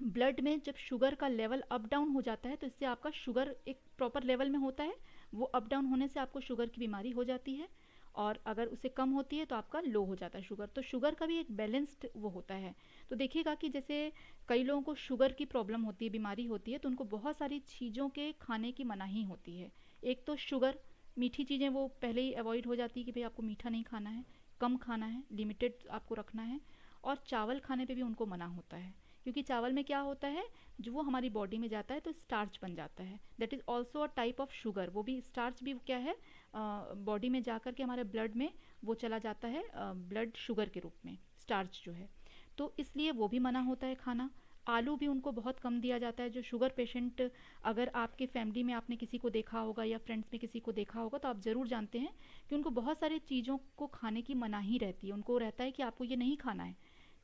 ब्लड में जब शुगर का लेवल अप डाउन हो जाता है तो इससे आपका शुगर एक प्रॉपर लेवल में होता है, वो अप डाउन होने से आपको शुगर की बीमारी हो जाती है, और अगर उसे कम होती है तो आपका लो हो जाता है शुगर। तो शुगर का भी एक बैलेंस्ड वो होता है। तो देखिएगा कि जैसे कई लोगों को शुगर की प्रॉब्लम होती है, बीमारी होती है, तो उनको बहुत सारी चीज़ों के खाने की मनाही होती है। एक तो शुगर, मीठी चीज़ें वो पहले ही अवॉइड हो जाती है कि भाई आपको मीठा नहीं खाना है, कम खाना है, लिमिटेड आपको रखना है। और चावल खाने पे भी उनको मना होता है, क्योंकि चावल में क्या होता है, जो वो हमारी बॉडी में जाता है तो स्टार्च बन जाता है, that is also a type of sugar. वो भी स्टार्च भी क्या है, बॉडी में जा कर के हमारे ब्लड में वो चला जाता है ब्लड शुगर के रूप में, स्टार्च जो है, तो इसलिए वो भी मना होता है खाना। आलू भी उनको बहुत कम दिया जाता है। जो शुगर पेशेंट, अगर आपके फैमिली में आपने किसी को देखा होगा या फ्रेंड्स में किसी को देखा होगा तो आप ज़रूर जानते हैं कि उनको बहुत सारी चीज़ों को खाने की मनाही रहती है, उनको रहता है कि आपको ये नहीं खाना है,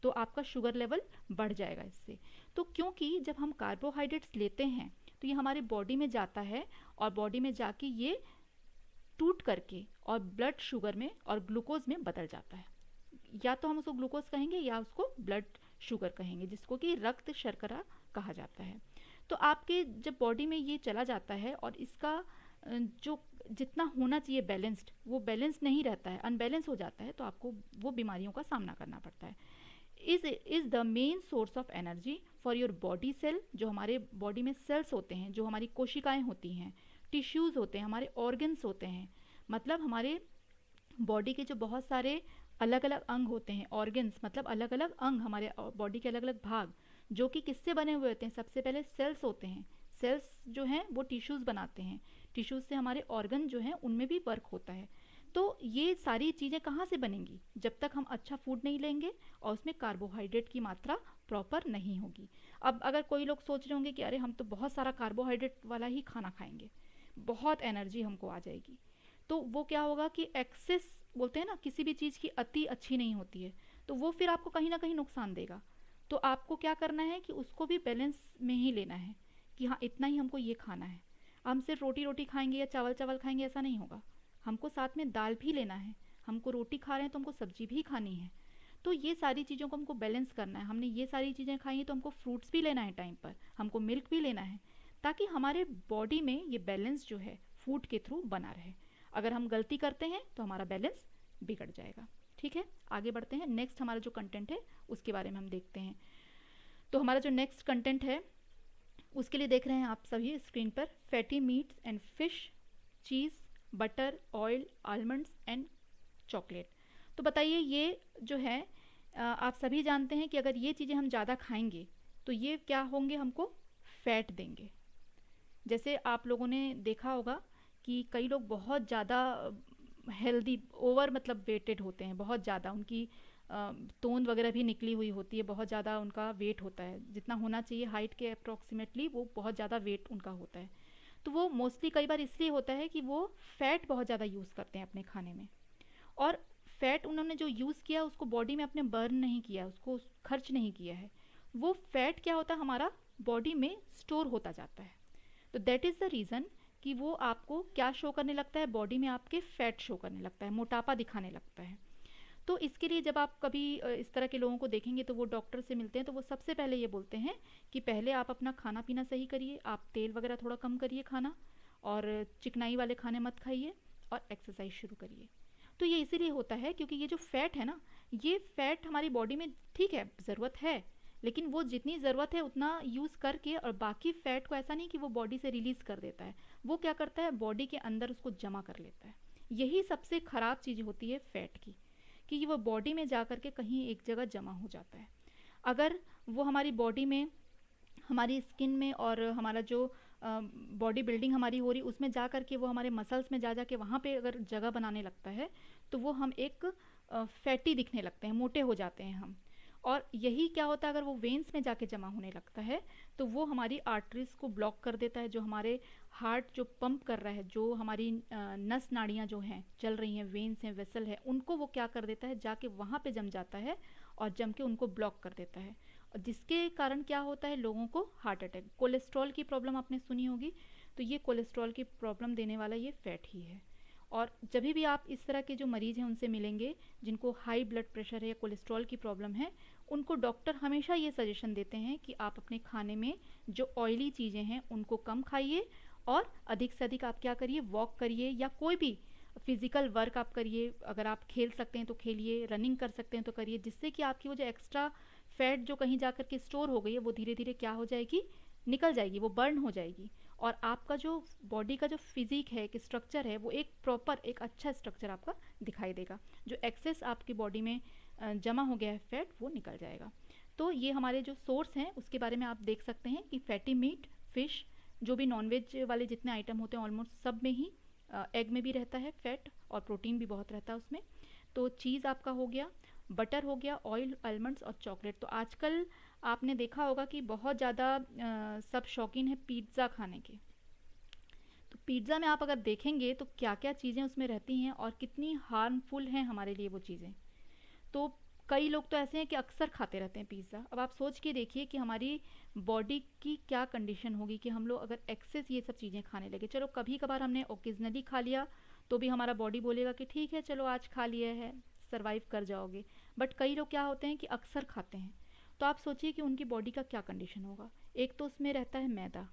तो आपका शुगर लेवल बढ़ जाएगा इससे। तो क्योंकि जब हम कार्बोहाइड्रेट्स लेते हैं तो ये हमारे बॉडी में जाता है और बॉडी में जाके ये टूट करके और ब्लड शुगर में और ग्लूकोज में बदल जाता है। या तो हम उसको ग्लूकोज कहेंगे या उसको ब्लड शुगर कहेंगे, जिसको कि रक्त शर्करा कहा जाता है। तो आपके जब बॉडी में ये चला जाता है और इसका जो जितना होना चाहिए बैलेंस्ड, वो बैलेंस नहीं रहता है, अनबैलेंस हो जाता है, तो आपको वो बीमारियों का सामना करना पड़ता है। Is the main source of energy for your body cell. जो हमारे बॉडी में सेल्स होते हैं, जो हमारी कोशिकाएं होती हैं, टिश्यूज़ होते हैं, हमारे ऑर्गन्स होते हैं, मतलब हमारे बॉडी के जो बहुत सारे अलग अलग अंग होते हैं, ऑर्गन्स मतलब अलग अलग अंग, हमारे बॉडी के अलग अलग भाग, जो कि किससे बने हुए होते हैं? सबसे पहले सेल्स होते हैं। सेल्स जो हैं वो टिश्यूज़ बनाते हैं, टिश्यूज़ से हमारे ऑर्गन जो हैं उनमें भी वर्क होता है। तो ये सारी चीज़ें कहाँ से बनेंगी? जब तक हम अच्छा फूड नहीं लेंगे और उसमें कार्बोहाइड्रेट की मात्रा प्रॉपर नहीं होगी। अब अगर कोई लोग सोच रहे होंगे कि अरे हम तो बहुत सारा कार्बोहाइड्रेट वाला ही खाना खाएंगे, बहुत एनर्जी हमको आ जाएगी, तो वो क्या होगा कि एक्सेस बोलते हैं ना, किसी भी चीज़ की अति अच्छी नहीं होती है, तो वो फिर आपको कहीं ना कहीं नुकसान देगा। तो आपको क्या करना है कि उसको भी बैलेंस में ही लेना है कि हाँ इतना ही हमको ये खाना है। हम सिर्फ रोटी रोटी खाएंगे या चावल चावल खाएंगे ऐसा नहीं होगा, हमको साथ में दाल भी लेना है। हमको रोटी खा रहे हैं तो हमको सब्जी भी खानी है। तो ये सारी चीज़ों को हमको बैलेंस करना है। हमने ये सारी चीज़ें खाई हैं तो हमको फ्रूट्स भी लेना है टाइम पर, हमको मिल्क भी लेना है, ताकि हमारे बॉडी में ये बैलेंस जो है फूड के थ्रू बना रहे। अगर हम गलती करते हैं तो हमारा बैलेंस बिगड़ जाएगा। ठीक है, आगे बढ़ते हैं। नेक्स्ट हमारा जो कंटेंट है उसके बारे में हम देखते हैं। तो हमारा जो नेक्स्ट कंटेंट है उसके लिए देख रहे हैं आप सभी स्क्रीन पर, fatty meets and fish, cheese, butter, oil, almonds and chocolate. तो बताइए ये जो है आप सभी जानते हैं कि अगर ये चीज़ें हम ज़्यादा खाएंगे तो ये क्या होंगे, हमको फैट देंगे। जैसे आप लोगों ने देखा होगा कि कई लोग बहुत ज़्यादा हेल्दी ओवर मतलब वेटेड होते हैं, बहुत ज़्यादा उनकी तोंद वगैरह भी निकली हुई होती है, बहुत ज़्यादा उनका वेट होता है, जितना होना चाहिए हाइट के अप्रॉक्सीमेटली वो बहुत ज़्यादा वेट उनका होता है। तो वो मोस्टली कई बार इसलिए होता है कि वो फैट बहुत ज़्यादा यूज़ करते हैं अपने खाने में, और फैट उन्होंने जो यूज़ किया उसको बॉडी में अपने बर्न नहीं किया, उसको खर्च नहीं किया है। वो फैट क्या होता है, हमारा बॉडी में स्टोर होता जाता है। तो दैट इज़ द रीज़न कि वो आपको क्या शो करने लगता है, बॉडी में आपके फैट शो करने लगता है, मोटापा दिखाने लगता है। तो इसके लिए जब आप कभी इस तरह के लोगों को देखेंगे तो वो डॉक्टर से मिलते हैं तो वो सबसे पहले ये बोलते हैं कि पहले आप अपना खाना पीना सही करिए, आप तेल वगैरह थोड़ा कम करिए खाना, और चिकनाई वाले खाने मत खाइए, और एक्सरसाइज शुरू करिए। तो ये इसीलिए होता है क्योंकि ये जो फैट है ना, ये फैट हमारी बॉडी में ठीक है ज़रूरत है, लेकिन वो जितनी ज़रूरत है उतना यूज़ करके, और बाकी फ़ैट को ऐसा नहीं कि वो बॉडी से रिलीज़ कर देता है, वो क्या करता है बॉडी के अंदर उसको जमा कर लेता है। यही सबसे ख़राब चीज़ होती है फ़ैट की, कि वो बॉडी में जा कर के कहीं एक जगह जमा हो जाता है। अगर वो हमारी बॉडी में, हमारी स्किन में, और हमारा जो बॉडी बिल्डिंग हमारी हो रही उसमें जा कर के वो हमारे मसल्स में जा जा के वहाँ पे अगर जगह बनाने लगता है तो वो हम एक फैटी दिखने लगते हैं, मोटे हो जाते हैं हम। और यही क्या होता है, अगर वो वेन्स में जाके जमा होने लगता है तो वो हमारी आर्टरीज को ब्लॉक कर देता है, जो हमारे हार्ट जो पंप कर रहा है, जो हमारी नस नाड़ियाँ जो हैं चल रही हैं, वेन्स हैं, वेसल है, उनको वो क्या कर देता है, जाके वहाँ पे जम जाता है और जम के उनको ब्लॉक कर देता है। और जिसके कारण क्या होता है, लोगों को हार्ट अटैक, कोलेस्ट्रॉल की प्रॉब्लम आपने सुनी होगी, तो ये कोलेस्ट्रॉल की प्रॉब्लम देने वाला ये फैट ही है। और जब भी आप इस तरह के जो मरीज़ हैं उनसे मिलेंगे जिनको हाई ब्लड प्रेशर है या कोलेस्ट्रॉल की प्रॉब्लम है, उनको डॉक्टर हमेशा ये सजेशन देते हैं कि आप अपने खाने में जो ऑयली चीज़ें हैं उनको कम खाइए, और अधिक से अधिक आप क्या करिए, वॉक करिए या कोई भी फिजिकल वर्क आप करिए। अगर आप खेल सकते हैं तो खेलिए, रनिंग कर सकते हैं तो करिए, जिससे कि आपकी वो जो एक्स्ट्रा फैट जो कहीं जा कर के स्टोर हो गई है वो धीरे धीरे क्या हो जाएगी, निकल जाएगी, वो बर्न हो जाएगी, और आपका जो बॉडी का जो फिजिक है, एक स्ट्रक्चर है, वो एक प्रॉपर एक अच्छा स्ट्रक्चर आपका दिखाई देगा। जो एक्सेस आपकी बॉडी में जमा हो गया है फैट, वो निकल जाएगा। तो ये हमारे जो सोर्स हैं उसके बारे में आप देख सकते हैं कि फैटी मीट, फिश, जो भी नॉनवेज वाले जितने आइटम होते हैं ऑलमोस्ट सब में ही, एग में भी रहता है फैट, और प्रोटीन भी बहुत रहता है उसमें। तो चीज़ आपका हो गया, बटर हो गया, ऑयल, आलमंड्स और चॉकलेट। तो आजकल आपने देखा होगा कि बहुत ज़्यादा सब शौकीन है पिज़्ज़ा खाने के। तो पिज़्ज़ा में आप अगर देखेंगे तो क्या क्या चीज़ें उसमें रहती हैं और कितनी हार्मफुल हैं हमारे लिए वो चीज़ें। तो कई लोग तो ऐसे हैं कि अक्सर खाते रहते हैं पिज़्ज़ा। अब आप सोच के देखिए कि हमारी बॉडी की क्या कंडीशन होगी कि हम लोग अगर एक्सेस ये सब चीज़ें खाने लगे। चलो कभी कभार हमने ओकेजनली खा लिया तो भी हमारा बॉडी बोलेगा कि ठीक है चलो आज खा लिया है, सर्वाइव कर जाओगे। बट कई लोग क्या होते हैं कि अक्सर खाते हैं, तो आप सोचिए कि उनकी बॉडी का क्या कंडीशन होगा। एक तो उसमें रहता है मैदा,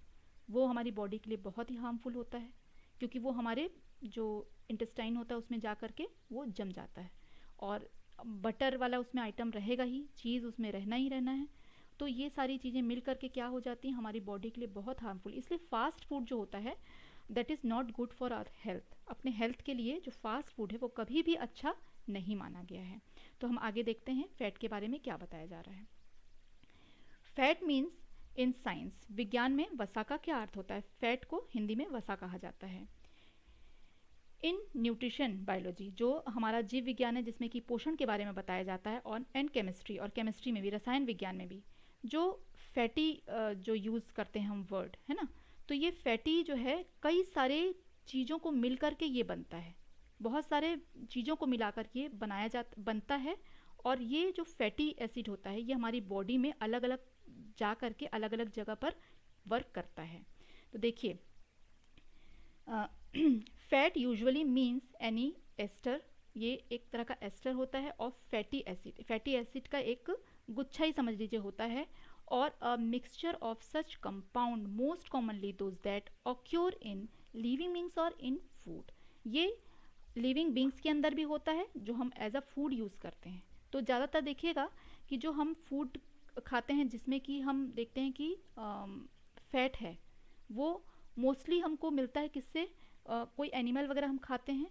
वो हमारी बॉडी के लिए बहुत ही हार्मफुल होता है, क्योंकि वो हमारे जो इंटेस्टाइन होता है उसमें जा कर के वो जम जाता है, और बटर वाला उसमें आइटम रहेगा ही, चीज़ उसमें रहना ही रहना है। तो ये सारी चीज़ें मिल करके क्या हो जाती हैं, हमारी बॉडी के लिए बहुत हार्मफुल। इसलिए फास्ट फूड जो होता है that is not good for our health. अपने हेल्थ के लिए जो फास्ट फूड है वो कभी भी अच्छा नहीं माना गया है। तो हम आगे देखते हैं फैट के बारे में क्या बताया जा रहा है। फैट मीन्स इन साइंस, विज्ञान में वसा का क्या अर्थ होता है। फैट को हिंदी में वसा कहा जाता है। इन न्यूट्रिशन बायोलॉजी, जो हमारा जीव विज्ञान है जिसमें कि पोषण के बारे में बताया जाता है, और एंड केमिस्ट्री, और केमिस्ट्री में भी, रसायन विज्ञान में भी, जो फैटी जो यूज़ करते हैं हम वर्ड, है ना, तो ये फैटी जो है कई सारे चीज़ों को मिल कर के ये बनता है, बहुत सारे चीज़ों को मिलाकर के बनता है। और ये जो फैटी एसिड होता है ये हमारी बॉडी में अलग अलग जा करके अलग अलग जगह पर वर्क करता है। तो देखिए, fat usually means any ester, ये एक तरह का एस्टर होता है, और फैटी एसिड, फैटी एसिड का एक गुच्छा ही समझ लीजिए होता है, और a mixture of such compound most commonly those that occur in living beings और इन फूड। ये लिविंग बींग्स के अंदर भी होता है जो हम एज अ फूड यूज़ करते हैं। तो ज़्यादातर देखिएगा कि जो हम फूड खाते हैं जिसमें कि हम देखते हैं कि फैट है, वो मोस्टली हमको मिलता है किससे, कोई एनिमल वगैरह हम खाते हैं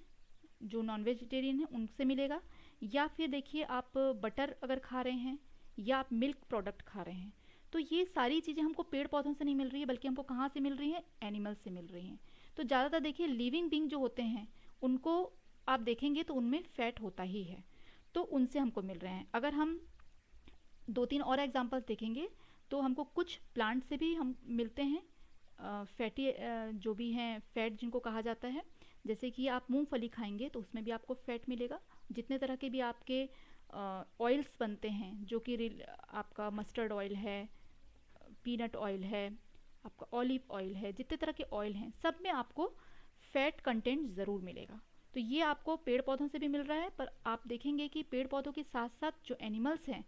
जो नॉन वेजिटेरियन है उनसे मिलेगा, या फिर देखिए आप बटर अगर खा रहे हैं, या आप मिल्क प्रोडक्ट खा रहे हैं। तो ये सारी चीज़ें हमको पेड़ पौधों से नहीं मिल रही है, बल्कि हमको कहाँ से मिल रही हैं, एनिमल से मिल रही हैं। तो ज़्यादातर देखिए लिविंग बींग जो होते हैं उनको आप देखेंगे तो उनमें फैट होता ही है, तो उनसे हमको मिल रहे हैं। अगर हम दो तीन और एग्जांपल्स देखेंगे तो हमको कुछ प्लांट से भी हम मिलते हैं फैटी, जो भी हैं फैट जिनको कहा जाता है। जैसे कि आप मूंगफली खाएंगे तो उसमें भी आपको फैट मिलेगा। जितने तरह के भी आपके ऑयल्स बनते हैं, जो कि आपका मस्टर्ड ऑयल है, पीनट ऑयल है, आपका ऑलिव ऑयल है, जितने तरह के ऑयल हैं सब में आपको फैट कंटेंट ज़रूर मिलेगा। तो ये आपको पेड़ पौधों से भी मिल रहा है, पर आप देखेंगे कि पेड़ पौधों के साथ साथ जो एनिमल्स हैं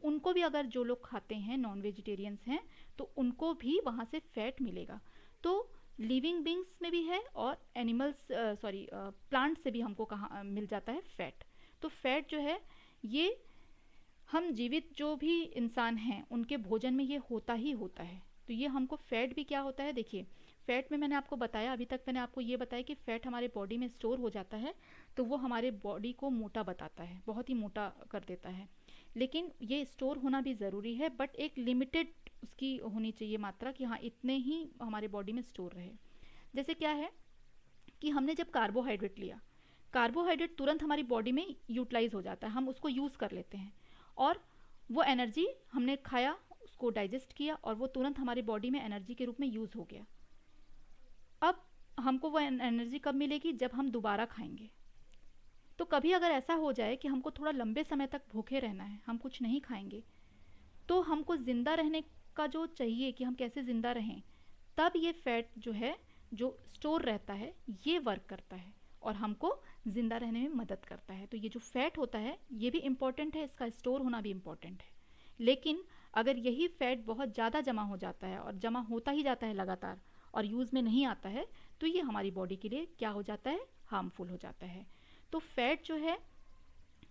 उनको भी, अगर जो लोग खाते हैं नॉन वेजिटेरियंस हैं, तो उनको भी वहाँ से फैट मिलेगा। तो लिविंग बींग्स में भी है, और एनिमल्स प्लांट से भी हमको कहाँ मिल जाता है फैट। तो फैट जो है ये हम जीवित जो भी इंसान हैं उनके भोजन में ये होता ही होता है। तो ये हमको फैट भी क्या होता है, देखिए फैट में मैंने आपको बताया, अभी तक मैंने आपको ये बताया कि फैट हमारे बॉडी में स्टोर हो जाता है, तो वो हमारे बॉडी को मोटा बताता है, बहुत ही मोटा कर देता है। लेकिन ये स्टोर होना भी ज़रूरी है, बट एक लिमिटेड उसकी होनी चाहिए मात्रा, कि हाँ इतने ही हमारे बॉडी में स्टोर रहे। जैसे क्या है कि हमने जब कार्बोहाइड्रेट लिया, कार्बोहाइड्रेट तुरंत हमारी बॉडी में यूटिलाइज हो जाता है, हम उसको यूज़ कर लेते हैं, और वो एनर्जी हमने खाया, उसको डाइजेस्ट किया, और वो तुरंत हमारी बॉडी में एनर्जी के रूप में यूज़ हो गया। अब हमको वो एनर्जी कब मिलेगी, जब हम दोबारा खाएंगे। तो कभी अगर ऐसा हो जाए कि हमको थोड़ा लंबे समय तक भूखे रहना है, हम कुछ नहीं खाएंगे, तो हमको ज़िंदा रहने का जो चाहिए कि हम कैसे ज़िंदा रहें, तब ये फैट जो है जो स्टोर रहता है ये वर्क करता है और हमको ज़िंदा रहने में मदद करता है। तो ये जो फैट होता है ये भी इम्पॉर्टेंट है, इसका स्टोर होना भी इम्पॉर्टेंट है। लेकिन अगर यही फैट बहुत ज़्यादा जमा हो जाता है, और जमा होता ही जाता है लगातार, और यूज़ में नहीं आता है, तो ये हमारी बॉडी के लिए क्या हो जाता है, हार्मफुल हो जाता है। तो फैट जो है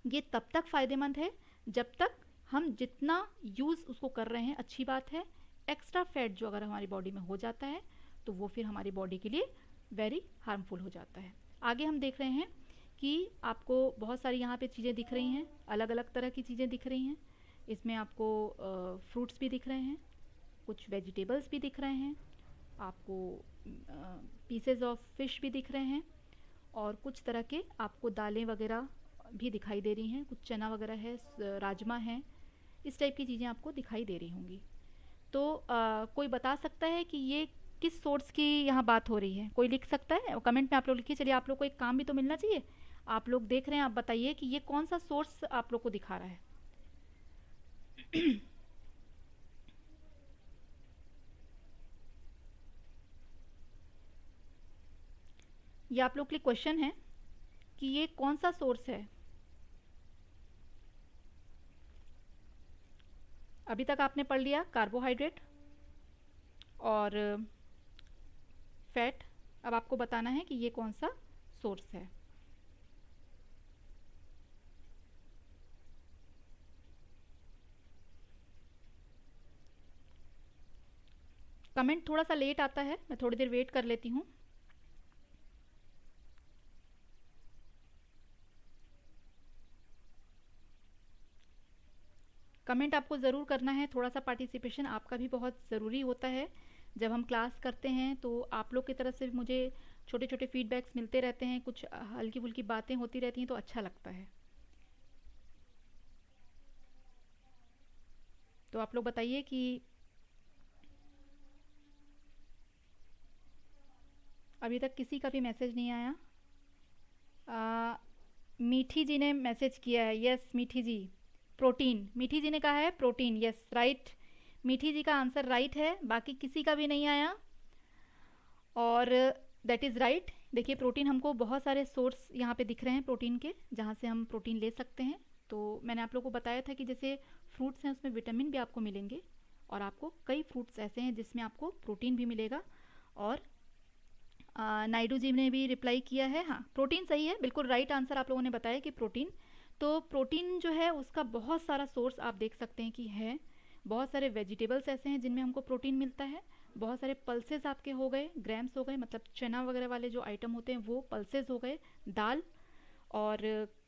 ये तब तक फ़ायदेमंद है जब तक हम जितना यूज़ उसको कर रहे हैं अच्छी बात है। एक्स्ट्रा फैट जो अगर हमारी बॉडी में हो जाता है तो वो फिर हमारी बॉडी के लिए वेरी हार्मफुल हो जाता है। आगे हम देख रहे हैं कि आपको बहुत सारी यहाँ पे चीज़ें दिख रही हैं, अलग अलग तरह की चीज़ें दिख रही हैं। इसमें आपको फ्रूट्स भी दिख रहे हैं, कुछ वेजिटेबल्स भी दिख रहे हैं, आपको पीसेज ऑफ फिश भी दिख रहे हैं, और कुछ तरह के आपको दालें वगैरह भी दिखाई दे रही हैं, कुछ चना वगैरह है, राजमा है, इस टाइप की चीज़ें आपको दिखाई दे रही होंगी। तो कोई बता सकता है कि ये किस सोर्स की यहाँ बात हो रही है? कोई लिख सकता है कमेंट में? आप लोग लिखिए। चलिए, आप लोग को एक काम भी तो मिलना चाहिए, आप लोग देख रहे हैं, आप बताइए कि ये कौन सा सोर्स आप लोग को दिखा रहा है। ये आप लोग के लिए क्वेश्चन है कि ये कौन सा सोर्स है। अभी तक आपने पढ़ लिया कार्बोहाइड्रेट और फैट। अब आपको बताना है कि ये कौन सा सोर्स है। कमेंट थोड़ा सा लेट आता है, मैं थोड़ी देर वेट कर लेती हूँ। कमेंट आपको ज़रूर करना है, थोड़ा सा पार्टिसिपेशन आपका भी बहुत ज़रूरी होता है। जब हम क्लास करते हैं तो आप लोग की तरफ से भी मुझे छोटे छोटे फीडबैक्स मिलते रहते हैं, कुछ हल्की फुल्की बातें होती रहती हैं तो अच्छा लगता है। तो आप लोग बताइए कि अभी तक किसी का भी मैसेज नहीं आया। मीठी जी ने मैसेज किया है, यस मीठी जी, प्रोटीन। मीठी जी ने कहा है प्रोटीन, यस राइट। मीठी जी का आंसर राइट है, बाकी किसी का भी नहीं आया और दैट इज़ राइट। देखिए प्रोटीन हमको बहुत सारे सोर्स यहाँ पे दिख रहे हैं प्रोटीन के, जहाँ से हम प्रोटीन ले सकते हैं। तो मैंने आप लोगों को बताया था कि जैसे फ्रूट्स हैं उसमें विटामिन भी आपको मिलेंगे, और आपको कई फ्रूट्स ऐसे हैं जिसमें आपको प्रोटीन भी मिलेगा। और नायडू जी ने भी रिप्लाई किया है, हाँ प्रोटीन सही है, बिल्कुल राइट आंसर आप लोगों ने बताया कि प्रोटीन। तो प्रोटीन जो है उसका बहुत सारा सोर्स आप देख सकते हैं कि है। बहुत सारे वेजिटेबल्स ऐसे हैं जिनमें हमको प्रोटीन मिलता है। बहुत सारे पल्सेस आपके हो गए, ग्राम्स हो गए, मतलब चना वगैरह वाले जो आइटम होते हैं वो पल्सेस हो गए, दाल, और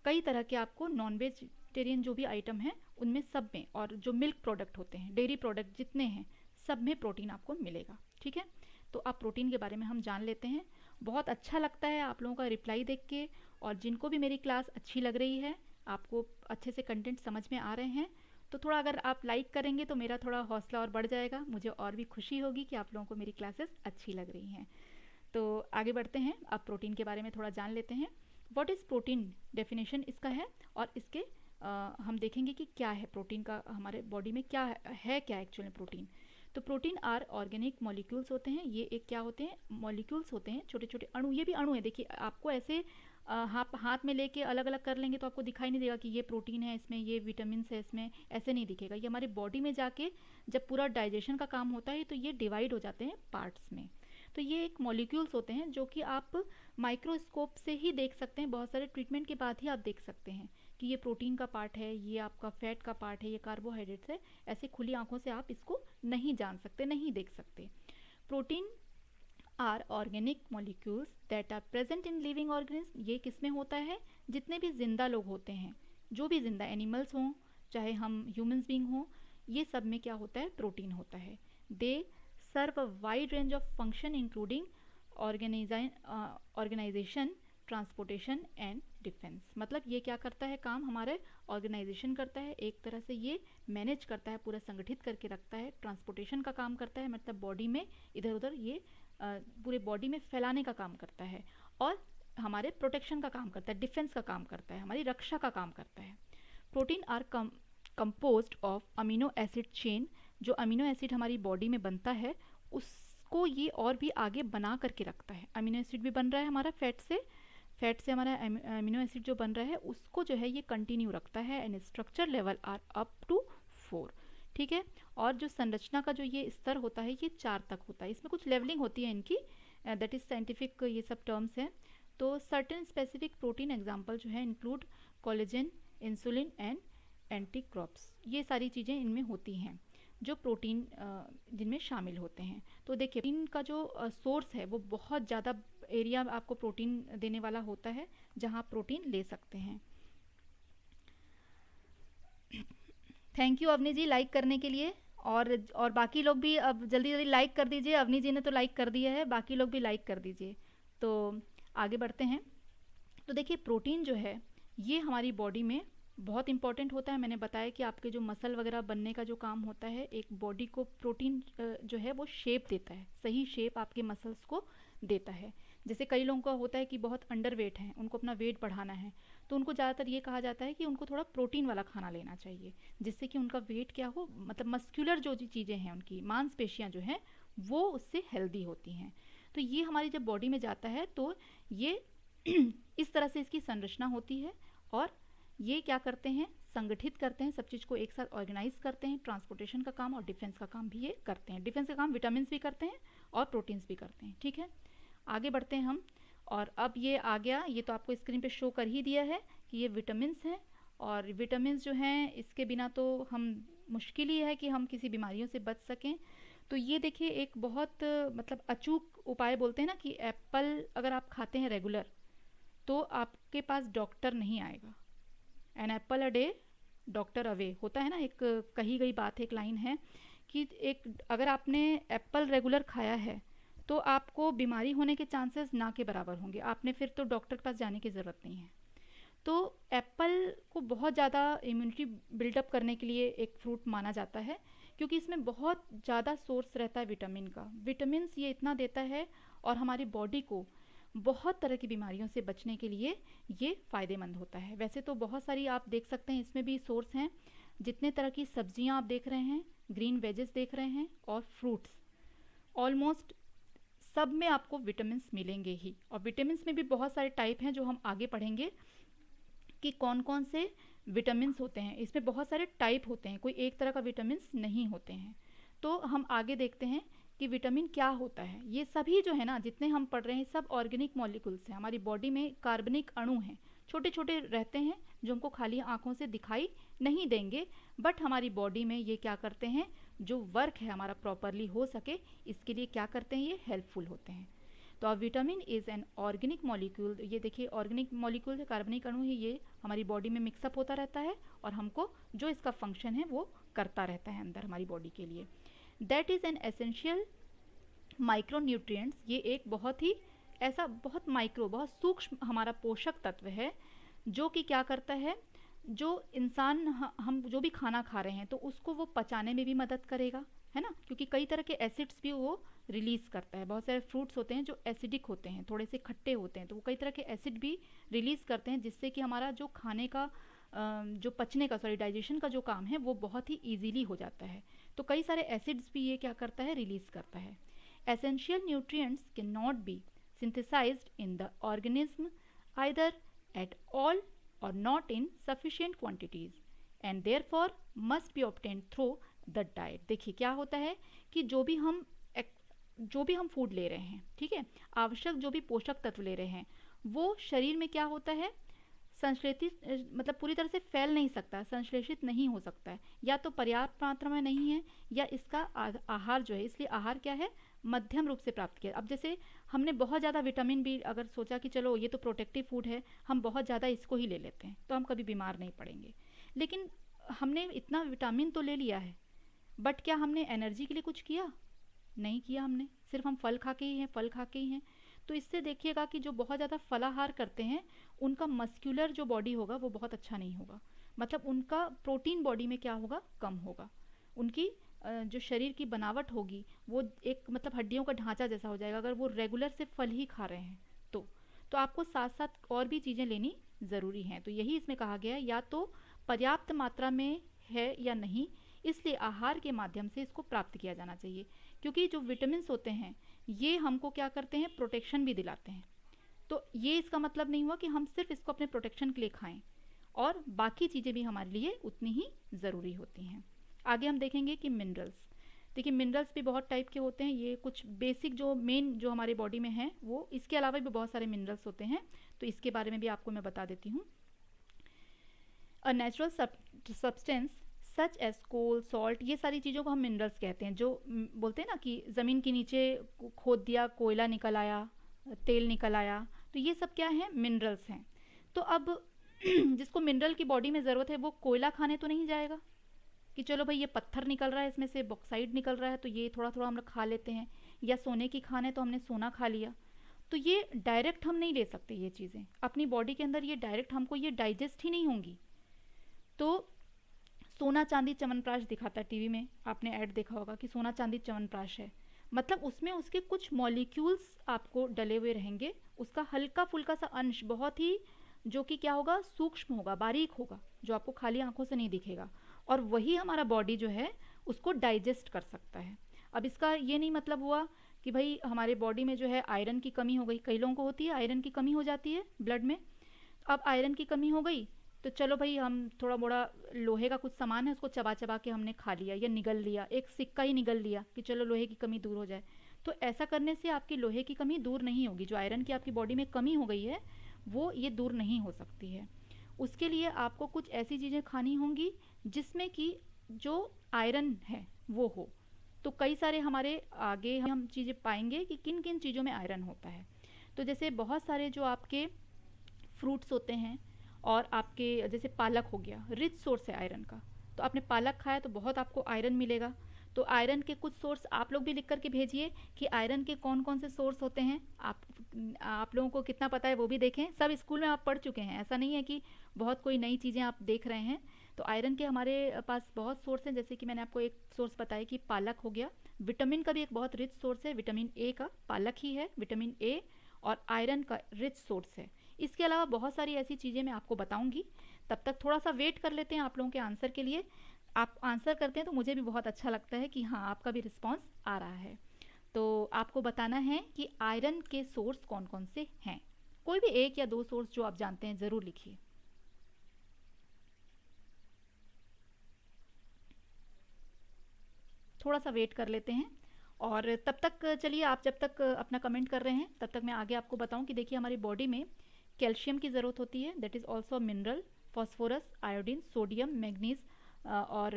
कई तरह के आपको नॉन वेजिटेरियन जो भी आइटम हैं उनमें सब में, और जो मिल्क प्रोडक्ट होते हैं, डेयरी प्रोडक्ट जितने हैं सब में प्रोटीन आपको मिलेगा। ठीक है, तो अब प्रोटीन के बारे में हम जान लेते हैं। बहुत अच्छा लगता है आप लोगों का रिप्लाई देख के, और जिनको भी मेरी क्लास अच्छी लग रही है, आपको अच्छे से कंटेंट समझ में आ रहे हैं, तो थोड़ा अगर आप लाइक करेंगे तो मेरा थोड़ा हौसला और बढ़ जाएगा, मुझे और भी खुशी होगी कि आप लोगों को मेरी क्लासेस अच्छी लग रही हैं। तो आगे बढ़ते हैं, अब प्रोटीन के बारे में थोड़ा जान लेते हैं। व्हाट इज़ प्रोटीन, डेफिनेशन इसका है, और इसके हम देखेंगे कि क्या है प्रोटीन का, हमारे बॉडी में क्या है क्या एक्चुअली प्रोटीन। तो प्रोटीन आर ऑर्गेनिक मॉलिक्यूल्स होते हैं। ये एक क्या होते हैं, मॉलिक्यूल्स होते हैं, छोटे छोटे अणु। ये भी अणु है, देखिए आपको ऐसे हाथ में लेके अलग अलग कर लेंगे तो आपको दिखाई नहीं देगा कि ये प्रोटीन है इसमें, ये विटामिन है इसमें, ऐसे नहीं दिखेगा। ये हमारे बॉडी में जाके जब पूरा डाइजेशन का काम होता है तो ये डिवाइड हो जाते हैं पार्ट्स में। तो ये एक मॉलिक्यूल्स होते हैं जो कि आप माइक्रोस्कोप से ही देख सकते हैं, बहुत सारे ट्रीटमेंट के बाद ही आप देख सकते हैं कि ये प्रोटीन का पार्ट है, ये आपका फैट का पार्ट है, ये कार्बोहाइड्रेट्स है। ऐसे खुली आंखों से आप इसको नहीं जान सकते, नहीं देख सकते। Protein are organic molecules that are present in living organism. ये किस में होता है, जितने भी जिंदा लोग होते हैं, जो भी जिंदा एनिमल्स हों चाहे हम ह्यूमंस बीइंग हों, ये सब में क्या होता है, प्रोटीन होता है। They serve a wide range of function including organisation, transportation and defence. मतलब ये क्या करता है काम, हमारे ऑर्गेनाइजेशन करता है, एक तरह से ये मैनेज करता है, पूरा संगठित करके रखता है। ट्रांसपोर्टेशन का काम करता है, मतलब बॉडी में इधर उधर ये पूरे बॉडी में फैलाने का काम करता है। और हमारे प्रोटेक्शन का काम करता है, डिफेंस का काम करता है, हमारी रक्षा का काम करता है। Protein are composed of amino acid chain. जो अमीनो एसिड हमारी बॉडी में बनता है उसको ये और भी आगे बना करके रखता है। अमीनो एसिड भी बन रहा है हमारा फैट से हमारा अमीनो एसिड जो बन रहा है उसको जो है ये कंटिन्यू रखता है। And structure level are up to 4। ठीक है, और जो संरचना का जो ये स्तर होता है ये 4 तक होता है। इसमें कुछ लेवलिंग होती है इनकी, दैट इज साइंटिफिक ये सब टर्म्स हैं। तो सर्टेन स्पेसिफिक प्रोटीन एग्जाम्पल जो है इंक्लूड कोलेजन, इंसुलिन एंड एंटीक्रॉप्स। ये सारी चीज़ें इनमें होती हैं जो प्रोटीन जिनमें शामिल होते हैं। तो देखिए प्रोटीन का जो सोर्स है वो बहुत ज़्यादा एरिया आपको प्रोटीन देने वाला होता है जहाँ आप प्रोटीन ले सकते हैं। Thank you Avni ji like करने के लिए, और बाकी लोग भी अब जल्दी जल्दी लाइक कर दीजिए। अवनी जी ने तो लाइक कर दिया है, बाकी लोग भी लाइक कर दीजिए। तो आगे बढ़ते हैं। तो देखिए प्रोटीन जो है ये हमारी बॉडी में बहुत इंपॉर्टेंट होता है। मैंने बताया कि आपके जो मसल वगैरह बनने का जो काम होता है, एक बॉडी को प्रोटीन जो है वो शेप देता है, सही शेप आपके मसल्स को देता है। जैसे कई लोगों का होता है कि बहुत अंडर वेट हैं, उनको अपना वेट बढ़ाना है, तो उनको ज़्यादातर ये कहा जाता है कि उनको थोड़ा प्रोटीन वाला खाना लेना चाहिए, जिससे कि उनका वेट क्या हो, मतलब मस्कुलर जो चीज़ें हैं उनकी मांसपेशियाँ जो हैं वो उससे हेल्दी होती हैं। तो ये हमारी जब बॉडी में जाता है तो ये इस तरह से इसकी संरचना होती है और ये क्या करते हैं, संगठित करते हैं, सब चीज़ को एक साथ ऑर्गेनाइज करते हैं। ट्रांसपोर्टेशन का काम और डिफेंस का काम भी ये करते हैं। डिफेंस का काम विटामिन भी करते हैं और प्रोटीन्स भी करते हैं। ठीक है, आगे बढ़ते हैं हम। और अब ये आ गया, ये तो आपको स्क्रीन पे शो कर ही दिया है कि ये विटामिन हैं। और विटामिन जो हैं इसके बिना तो हम मुश्किल ही है कि हम किसी बीमारियों से बच सकें। तो ये देखिए एक बहुत मतलब अचूक उपाय बोलते हैं ना कि एप्पल अगर आप खाते हैं रेगुलर तो आपके पास डॉक्टर नहीं आएगा। An apple a day doctor away होता है ना, एक कही गई बात है, एक लाइन है कि एक अगर आपने एप्पल रेगुलर खाया है तो आपको बीमारी होने के चांसेस ना के बराबर होंगे। आपने फिर तो डॉक्टर के पास जाने की ज़रूरत नहीं है। तो एप्पल को बहुत ज़्यादा इम्यूनिटी बिल्डअप करने के लिए एक फ्रूट माना जाता है, क्योंकि इसमें बहुत ज़्यादा सोर्स रहता है विटामिन का। विटामिन ये इतना देता है और हमारी बॉडी को बहुत तरह की बीमारियों से बचने के लिए ये फ़ायदेमंद होता है। वैसे तो बहुत सारी आप देख सकते हैं इसमें भी सोर्स हैं, जितने तरह की सब्जियां आप देख रहे हैं, ग्रीन वेजेस देख रहे हैं और फ्रूट्स, ऑलमोस्ट सब में आपको विटामिन्स मिलेंगे ही। और विटामिन्स में भी बहुत सारे टाइप हैं जो हम आगे पढ़ेंगे कि कौन कौन से विटामिन्स होते हैं। इसमें बहुत सारे टाइप होते हैं, कोई एक तरह का विटामिन्स नहीं होते हैं। तो हम आगे देखते हैं कि विटामिन क्या होता है। ये सभी जो है ना, जितने हम पढ़ रहे हैं सब ऑर्गेनिक मॉलिक्यूल्स हैं। हमारी बॉडी में कार्बनिक अणु हैं, छोटे छोटे रहते हैं जो हमको खाली आंखों से दिखाई नहीं देंगे, बट हमारी बॉडी में ये क्या करते हैं, जो वर्क है हमारा प्रॉपरली हो सके इसके लिए क्या करते हैं, ये हेल्पफुल होते हैं। तो अब vitamin is an organic molecule, ये देखिए ऑर्गेनिक मॉलिक्यूल है, कार्बनिक अणु है, ये हमारी बॉडी में मिक्सअप होता रहता है और हमको जो इसका फंक्शन है वो करता रहता है अंदर हमारी बॉडी के लिए। That is an essential micronutrients, ये एक बहुत ही ऐसा बहुत माइक्रो बहुत सूक्ष्म हमारा पोषक तत्व है जो कि क्या करता है, जो इंसान हम जो भी खाना खा रहे हैं तो उसको वो पचाने में भी मदद करेगा, है ना, क्योंकि कई तरह के एसिड्स भी वो रिलीज़ करता है। बहुत सारे फ्रूट्स होते हैं जो एसिडिक होते हैं, थोड़े से खट्टे होते हैं, तो वो कई तरह के एसिड भी रिलीज़ करते हैं, जिससे कि हमारा जो खाने का जो पचने का डाइजेशन का जो काम है वो बहुत ही ईजीली हो जाता है। तो कई सारे एसिड्स भी ये क्या करता है, रिलीज़ करता है। Essential nutrients can not be synthesised in the organism either at all और not in sufficient quantities and therefore must be obtained through the diet. देखिए क्या होता है कि जो भी हम फूड ले रहे हैं, ठीक है, आवश्यक जो भी पोषक तत्व ले रहे हैं वो शरीर में क्या होता है, संश्लेषित मतलब पूरी तरह से फैल नहीं सकता, संश्लेषित नहीं हो सकता है, या तो पर्याप्त मात्रा में नहीं है या इसका आहार जो है, इसलिए आहार क्या है, मध्यम रूप से प्राप्त किया। अब जैसे हमने बहुत ज़्यादा विटामिन बी अगर सोचा कि चलो ये तो प्रोटेक्टिव फूड है, हम बहुत ज़्यादा इसको ही ले लेते हैं तो हम कभी बीमार नहीं पड़ेंगे, लेकिन हमने इतना विटामिन तो ले लिया है, बट क्या हमने एनर्जी के लिए कुछ किया, नहीं किया हमने, सिर्फ हम फल खा के ही हैं, फल खा के ही हैं। तो इससे देखिएगा कि जो बहुत ज़्यादा फलाहार करते हैं उनका मस्क्यूलर जो बॉडी होगा वो बहुत अच्छा नहीं होगा, मतलब उनका प्रोटीन बॉडी में क्या होगा, कम होगा, उनकी जो शरीर की बनावट होगी वो एक मतलब हड्डियों का ढांचा जैसा हो जाएगा अगर वो रेगुलर से फल ही खा रहे हैं तो आपको साथ साथ और भी चीज़ें लेनी ज़रूरी हैं। तो यही इसमें कहा गया है, या तो पर्याप्त मात्रा में है या नहीं, इसलिए आहार के माध्यम से इसको प्राप्त किया जाना चाहिए, क्योंकि जो विटामिन्स होते हैं ये हमको क्या करते हैं, प्रोटेक्शन भी दिलाते हैं। तो ये इसका मतलब नहीं हुआ कि हम सिर्फ इसको अपने प्रोटेक्शन के लिए खाएं, और बाकी चीज़ें भी हमारे लिए उतनी ही ज़रूरी होती हैं। आगे हम देखेंगे कि मिनरल्स, देखिए मिनरल्स भी बहुत टाइप के होते हैं, ये कुछ बेसिक जो मेन जो हमारे बॉडी में है वो, इसके अलावा भी बहुत सारे मिनरल्स होते हैं, तो इसके बारे में भी आपको मैं बता देती हूँ। A natural substance such as coal, salt, ये सारी चीज़ों को हम मिनरल्स कहते हैं। जो बोलते हैं ना कि ज़मीन के नीचे खोद दिया, कोयला निकल आया, तेल निकल आया, तो ये सब क्या है, मिनरल्स हैं। तो अब जिसको मिनरल की बॉडी में ज़रूरत है वो कोयला खाने तो नहीं जाएगा कि चलो भाई ये पत्थर निकल रहा है, इसमें से बॉक्साइड निकल रहा है तो ये थोड़ा थोड़ा हम लोग खा लेते हैं, या सोने की खाने तो हमने सोना खा लिया। तो ये डायरेक्ट हम नहीं ले सकते, ये चीज़ें अपनी बॉडी के अंदर ये डायरेक्ट हमको ये डाइजेस्ट ही नहीं होंगी। तो सोना चांदी च्यवनप्राश दिखाता है टीवी में, आपने ऐड देखा होगा कि सोना चांदी च्यवनप्राश है, मतलब उसमें उसके कुछ मॉलिक्यूल्स आपको डले हुए रहेंगे, उसका हल्का फुल्का सा अंश बहुत ही जो कि क्या होगा, सूक्ष्म होगा, बारीक होगा, जो आपको खाली आंखों से नहीं दिखेगा, और वही हमारा बॉडी जो है उसको डाइजेस्ट कर सकता है। अब इसका ये नहीं मतलब हुआ कि भाई हमारे बॉडी में जो है आयरन की कमी हो गई, कई लोगों को होती है आयरन की कमी हो जाती है ब्लड में। अब आयरन की कमी हो गई तो चलो भाई हम थोड़ा मोड़ा लोहे का कुछ सामान है उसको चबा चबा के हमने खा लिया या निगल लिया, एक सिक्का ही निगल लिया कि चलो लोहे की कमी दूर हो जाए। तो ऐसा करने से आपकी लोहे की कमी दूर नहीं होगी, जो आयरन की आपकी बॉडी में कमी हो गई है वो ये दूर नहीं हो सकती है। उसके लिए आपको कुछ ऐसी चीज़ें खानी होंगी जिसमें कि जो आयरन है वो हो। तो कई सारे हमारे आगे हम चीज़ें पाएंगे कि किन किन चीज़ों में आयरन होता है। तो जैसे बहुत सारे जो आपके फ्रूट्स होते हैं और आपके जैसे पालक हो गया, रिच सोर्स है आयरन का। तो आपने पालक खाया तो बहुत आपको आयरन मिलेगा। तो आयरन के कुछ सोर्स आप लोग भी लिख करके भेजिए कि आयरन के कौन कौन से सोर्स होते हैं। आप लोगों को कितना पता है वो भी देखें, सब स्कूल में आप पढ़ चुके हैं, ऐसा नहीं है कि बहुत कोई नई चीज़ें आप देख रहे हैं। तो आयरन के हमारे पास बहुत सोर्स हैं, जैसे कि मैंने आपको एक सोर्स बताया कि पालक हो गया। विटामिन का भी एक बहुत रिच सोर्स है, विटामिन ए का पालक ही है, विटामिन ए और आयरन का रिच सोर्स है। इसके अलावा बहुत सारी ऐसी चीज़ें मैं आपको बताऊंगी। तब तक थोड़ा सा वेट कर लेते हैं आप लोगों के आंसर के लिए। आप आंसर करते हैं तो मुझे भी बहुत अच्छा लगता है कि हाँ आपका भी रिस्पॉन्स आ रहा है। तो आपको बताना है कि आयरन के सोर्स कौन कौन से हैं। कोई भी एक या दो सोर्स जो आप जानते हैं ज़रूर लिखिए। थोड़ा सा वेट कर लेते हैं और तब तक चलिए आप जब तक अपना कमेंट कर रहे हैं तब तक मैं आगे आपको बताऊं कि देखिए हमारी बॉडी में कैल्शियम की ज़रूरत होती है, that is also mineral, phosphorus, iodine, sodium, manganese और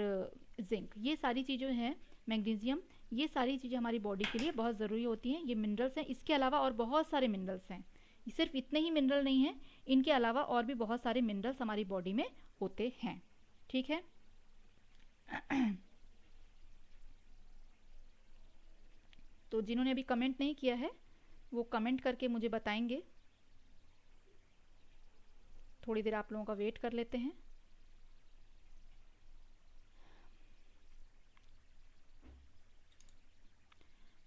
जिंक, ये सारी चीज़ें हैं, मैग्नीशियम, ये सारी चीज़ें हमारी बॉडी के लिए बहुत ज़रूरी होती हैं। ये मिनरल्स हैं, इसके अलावा और बहुत सारे मिनरल्स हैं, सिर्फ इतने ही मिनरल नहीं हैं, इनके अलावा और भी बहुत सारे मिनरल्स हमारी बॉडी में होते हैं। ठीक है। तो जिन्होंने अभी कमेंट नहीं किया है वो कमेंट करके मुझे बताएंगे। थोड़ी देर आप लोगों का वेट कर लेते हैं।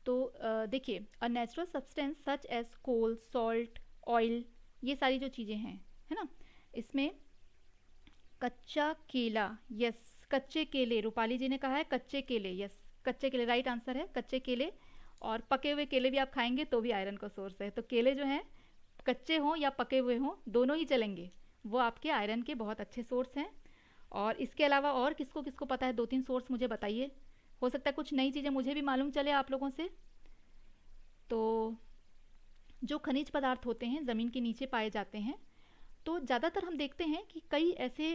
तो देखिए, a natural substance such as coal, salt, oil, ये सारी जो चीज़ें हैं, है ना, इसमें कच्चा केला, यस कच्चे केले, रूपाली जी ने कहा है कच्चे केले, यस कच्चे केले राइट आंसर है, कच्चे केले। और पके हुए केले भी आप खाएंगे तो भी आयरन का सोर्स है। तो केले जो हैं कच्चे हों या पके हुए हों दोनों ही चलेंगे, वो आपके आयरन के बहुत अच्छे सोर्स हैं। और इसके अलावा और किसको किसको पता है, दो तीन सोर्स मुझे बताइए, हो सकता है कुछ नई चीज़ें मुझे भी मालूम चले आप लोगों से। तो जो खनिज पदार्थ होते हैं ज़मीन के नीचे पाए जाते हैं, तो ज़्यादातर हम देखते हैं कि कई ऐसे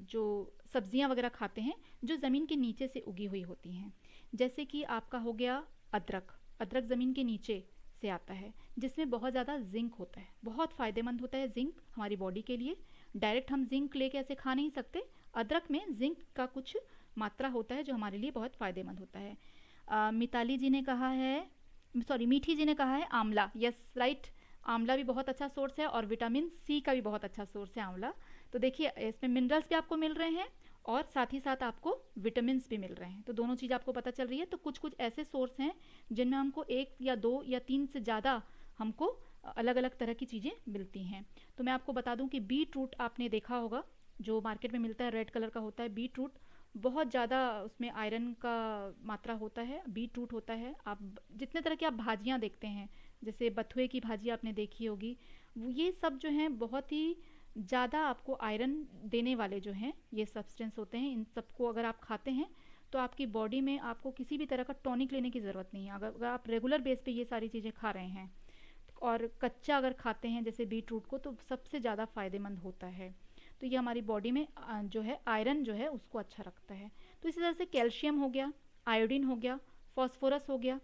जो सब्जियां वगैरह खाते हैं जो ज़मीन के नीचे से उगी हुई होती हैं। जैसे कि आपका हो गया अदरक, अदरक ज़मीन के नीचे से आता है जिसमें बहुत ज़्यादा जिंक होता है, बहुत फ़ायदेमंद होता है जिंक हमारी बॉडी के लिए। डायरेक्ट हम जिंक लेके ऐसे खा नहीं सकते, अदरक में जिंक का कुछ मात्रा होता है जो हमारे लिए बहुत फ़ायदेमंद होता है। मिताली जी ने कहा है, सॉरी मीठी जी ने कहा है आंवला, यस राइट, आंवला भी बहुत अच्छा सोर्स है और विटामिन सी का भी बहुत अच्छा सोर्स है आंवला। तो देखिए इसमें मिनरल्स भी आपको मिल रहे हैं और साथ ही साथ आपको विटामिन भी मिल रहे हैं, तो दोनों चीज़ आपको पता चल रही है। तो कुछ कुछ ऐसे सोर्स हैं जिनमें हमको एक या दो या तीन से ज़्यादा हमको अलग अलग तरह की चीज़ें मिलती हैं। तो मैं आपको बता दूं कि बीट रूट आपने देखा होगा, जो मार्केट में मिलता है रेड कलर का होता है बीट रूट, बहुत ज़्यादा उसमें आयरन का मात्रा होता है, बीट रूट होता है। आप जितने तरह की आप भाजियाँ देखते हैं, जैसे बथुए की भाजी आपने देखी होगी, ये सब जो हैं बहुत ही ज़्यादा आपको आयरन देने वाले जो हैं ये सब्सटेंस होते हैं। इन सबको अगर आप खाते हैं तो आपकी बॉडी में आपको किसी भी तरह का टॉनिक लेने की ज़रूरत नहीं है। अगर आप रेगुलर बेस पे ये सारी चीज़ें खा रहे हैं और कच्चा अगर खाते हैं जैसे बीट रूट को, तो सबसे ज़्यादा फ़ायदेमंद होता है। तो ये हमारी बॉडी में जो है आयरन जो है उसको अच्छा रखता है। तो इसी तरह से कैल्शियम हो गया, आयोडीन हो गया, फॉस्फोरस हो गया,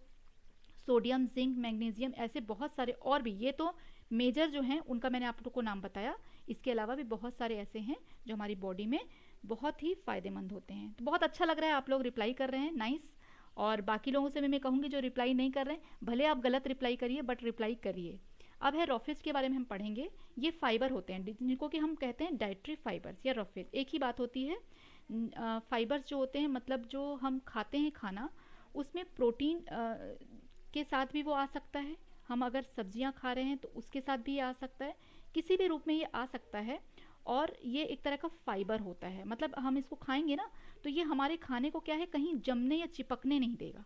सोडियम, जिंक, मैग्नीशियम, ऐसे बहुत सारे और भी, ये तो मेजर जो हैं उनका मैंने आप लोग को नाम बताया। इसके अलावा भी बहुत सारे ऐसे हैं जो हमारी बॉडी में बहुत ही फ़ायदेमंद होते हैं। तो बहुत अच्छा लग रहा है आप लोग रिप्लाई कर रहे हैं, नाइस। और बाकी लोगों से भी मैं कहूँगी जो रिप्लाई नहीं कर रहे हैं, भले आप गलत रिप्लाई करिए बट रिप्लाई करिए। अब है रॉफेज के बारे में हम पढ़ेंगे। ये फाइबर होते हैं जिनको कि हम कहते हैं डाइट्री फाइबर्स या रॉफेज, एक ही बात होती है। फाइबर्स जो होते हैं मतलब जो हम खाते हैं खाना, उसमें प्रोटीन के साथ भी वो आ सकता है। हम अगर सब्जियां खा रहे हैं तो उसके साथ भी आ सकता है, किसी भी रूप में ये आ सकता है। और ये एक तरह का फाइबर होता है, मतलब हम इसको खाएंगे ना तो ये हमारे खाने को क्या है कहीं जमने या चिपकने नहीं देगा।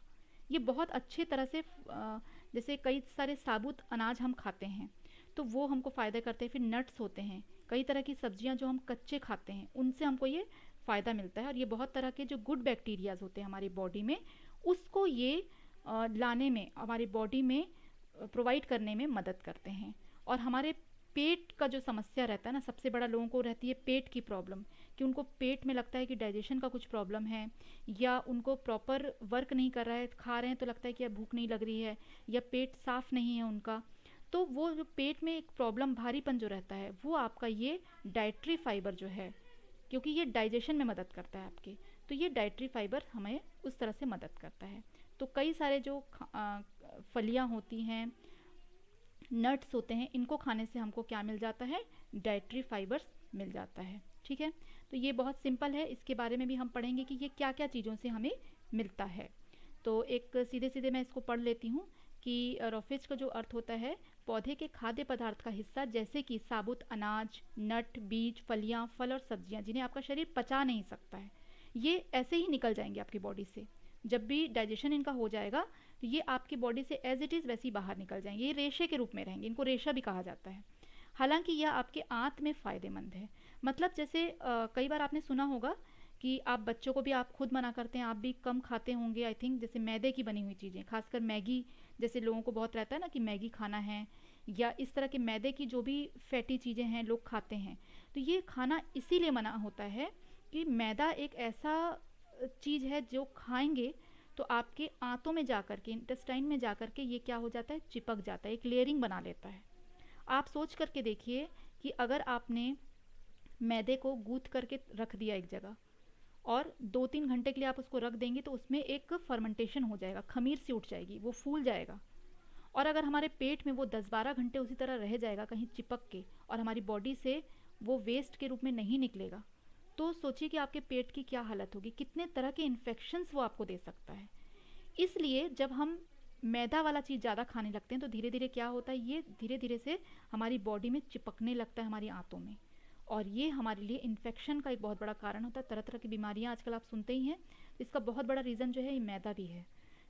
ये बहुत अच्छे तरह से जैसे कई सारे साबुत अनाज हम खाते हैं तो वो हमको फ़ायदा करते हैं। फिर नट्स होते हैं, कई तरह की सब्जियां जो हम कच्चे खाते हैं उनसे हमको ये फ़ायदा मिलता है। और ये बहुत तरह के जो गुड बैक्टीरियाज होते हैं हमारी बॉडी में, उसको ये लाने में, हमारी बॉडी में प्रोवाइड करने में मदद करते हैं। और हमारे पेट का जो समस्या रहता है ना, सबसे बड़ा लोगों को रहती है पेट की प्रॉब्लम, कि उनको पेट में लगता है कि डाइजेशन का कुछ प्रॉब्लम है, या उनको प्रॉपर वर्क नहीं कर रहा है, खा रहे हैं तो लगता है कि अब भूख नहीं लग रही है, या पेट साफ नहीं है उनका। तो वो जो पेट में एक प्रॉब्लम, भारीपन जो रहता है, वो आपका ये डाइट्री फाइबर जो है, क्योंकि ये डाइजेशन में मदद करता है आपके, तो ये डाइट्री फाइबर हमें उस तरह से मदद करता है। तो कई सारे जो फलियां होती हैं, नट्स होते हैं, इनको खाने से हमको क्या मिल जाता है, डाइट्री फाइबर्स मिल जाता है। ठीक है, तो ये बहुत सिंपल है, इसके बारे में भी हम पढ़ेंगे कि ये क्या क्या चीज़ों से हमें मिलता है। तो एक सीधे सीधे मैं इसको पढ़ लेती हूँ कि रॉफेज का जो अर्थ होता है पौधे के खाद्य पदार्थ का हिस्सा, जैसे कि साबुत अनाज, नट, बीज, फलियां, फल और सब्जियां, जिन्हें आपका शरीर पचा नहीं सकता है, ये ऐसे ही निकल जाएंगे आपकी बॉडी से। जब भी डाइजेशन इनका हो जाएगा तो ये आपकी बॉडी से एज इट इज़ वैसे ही बाहर निकल जाएंगे, ये रेशे के रूप में रहेंगे, इनको रेशा भी कहा जाता है। हालांकि यह आपके आंत में फ़ायदेमंद है। मतलब जैसे कई बार आपने सुना होगा कि आप बच्चों को भी, आप खुद मना करते हैं, आप भी कम खाते होंगे आई थिंक, जैसे मैदे की बनी हुई चीज़ें, खासकर मैगी, जैसे लोगों को बहुत रहता है ना कि मैगी खाना है, या इस तरह के मैदे की जो भी फैटी चीज़ें हैं लोग खाते हैं। तो ये खाना इसीलिए मना होता है कि मैदा एक ऐसा चीज़ है जो खाएंगे तो आपके आंतों में जाकर के, इंटेस्टाइन में जाकर के ये क्या हो जाता है, चिपक जाता है, एक लेयरिंग बना लेता है। आप सोच करके देखिए कि अगर आपने मैदे को गूंथ करके रख दिया एक जगह और 2-3 घंटे के लिए आप उसको रख देंगे तो उसमें एक फर्मेंटेशन हो जाएगा, खमीर सी उठ जाएगी, वो फूल जाएगा। और अगर हमारे पेट में वो 10-12 घंटे उसी तरह रह जाएगा कहीं चिपक के, और हमारी बॉडी से वो वेस्ट के रूप में नहीं निकलेगा, तो सोचिए कि आपके पेट की क्या हालत होगी, कितने तरह के इन्फेक्शंस वो आपको दे सकता है। इसलिए जब हम मैदा वाला चीज़ ज़्यादा खाने लगते हैं तो धीरे धीरे क्या होता है, ये धीरे धीरे से हमारी बॉडी में चिपकने लगता है, हमारी आंतों में, और ये हमारे लिए इन्फेक्शन का एक बहुत बड़ा कारण होता है। तरह तरह की बीमारियां आजकल आप सुनते ही हैं, इसका बहुत बड़ा रीज़न जो है ये मैदा भी है,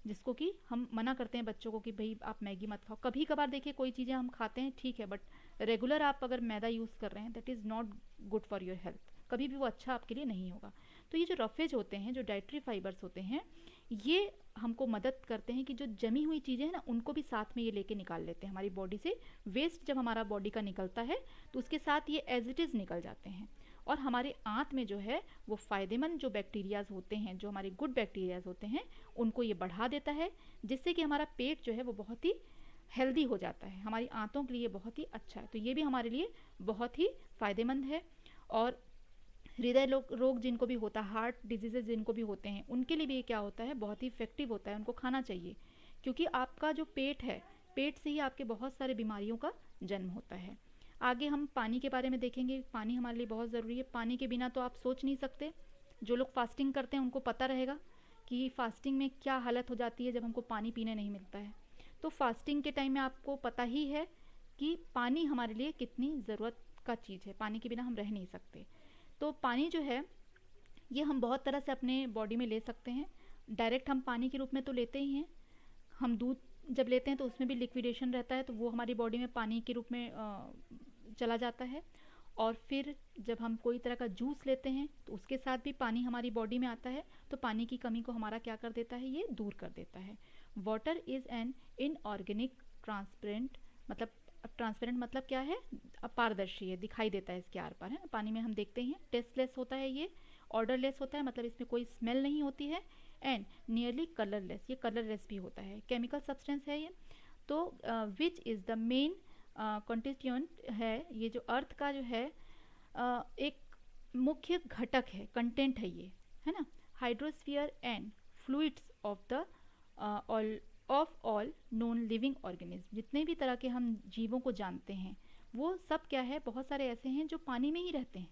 जिसको कि हम मना करते हैं बच्चों को कि भाई आप मैगी मत खाओ। कभी कभार देखिए कोई चीज़ें हम खाते हैं ठीक है, बट रेगुलर आप अगर मैदा यूज़ कर रहे हैं that is not good for your health, कभी भी वो अच्छा आपके लिए नहीं होगा। तो ये जो रफेज होते हैं, जो डाइट्री फाइबर्स होते हैं, ये हमको मदद करते हैं कि जो जमी हुई चीज़ें हैं ना उनको भी साथ में ये लेके निकाल लेते हैं हमारी बॉडी से। वेस्ट जब हमारा बॉडी का निकलता है तो उसके साथ ये एज इट इज़ निकल जाते हैं, और हमारे आंत में जो है वो फ़ायदेमंद जो बैक्टीरियाज़ होते हैं, जो हमारे गुड बैक्टीरियाज़ होते हैं, उनको ये बढ़ा देता है, जिससे कि हमारा पेट जो है वो बहुत ही हेल्दी हो जाता है, हमारी आंतों के लिए बहुत ही अच्छा है। तो ये भी हमारे लिए बहुत ही फ़ायदेमंद है। और हृदय रोग जिनको भी होता है, हार्ट डिजीजेज जिनको भी होते हैं, उनके लिए भी ये क्या होता है, बहुत ही इफेक्टिव होता है, उनको खाना चाहिए। क्योंकि आपका जो पेट है, पेट से ही आपके बहुत सारे बीमारियों का जन्म होता है। आगे हम पानी के बारे में देखेंगे, पानी हमारे लिए बहुत ज़रूरी है, पानी के बिना तो आप सोच नहीं सकते। जो लोग फास्टिंग करते हैं उनको पता रहेगा कि फास्टिंग में क्या हालत हो जाती है जब हमको पानी पीने नहीं मिलता है। तो फास्टिंग के टाइम में आपको पता ही है कि पानी हमारे लिए कितनी ज़रूरत का चीज़ है, पानी के बिना हम रह नहीं सकते। तो पानी जो है ये हम बहुत तरह से अपने बॉडी में ले सकते हैं। डायरेक्ट हम पानी के रूप में तो लेते ही हैं, हम दूध जब लेते हैं तो उसमें भी लिक्विडेशन रहता है, तो वो हमारी बॉडी में पानी के रूप में चला जाता है। और फिर जब हम कोई तरह का जूस लेते हैं तो उसके साथ भी पानी हमारी बॉडी में आता है, तो पानी की कमी को हमारा क्या कर देता है, ये दूर कर देता है। Water is an inorganic transparent, मतलब ट्रांसपेरेंट मतलब क्या है, अपारदर्शी है, दिखाई देता है इसके आर पार, है ना, पानी में हम देखते हैं। टेस्टलेस होता है ये, ऑर्डरलेस होता है, मतलब इसमें कोई स्मेल नहीं होती है, एंड नियरली कलरलेस, ये कलरलेस भी होता है, केमिकल सब्सटेंस है ये। तो which is the main constituent है, ये जो अर्थ का जो है एक मुख्य घटक है, कंटेंट है ये, है ना। Hydrosphere and fluids of the all non living organism, जितने भी तरह के हम जीवों को जानते हैं वो सब क्या है, बहुत सारे ऐसे हैं जो पानी में ही रहते हैं,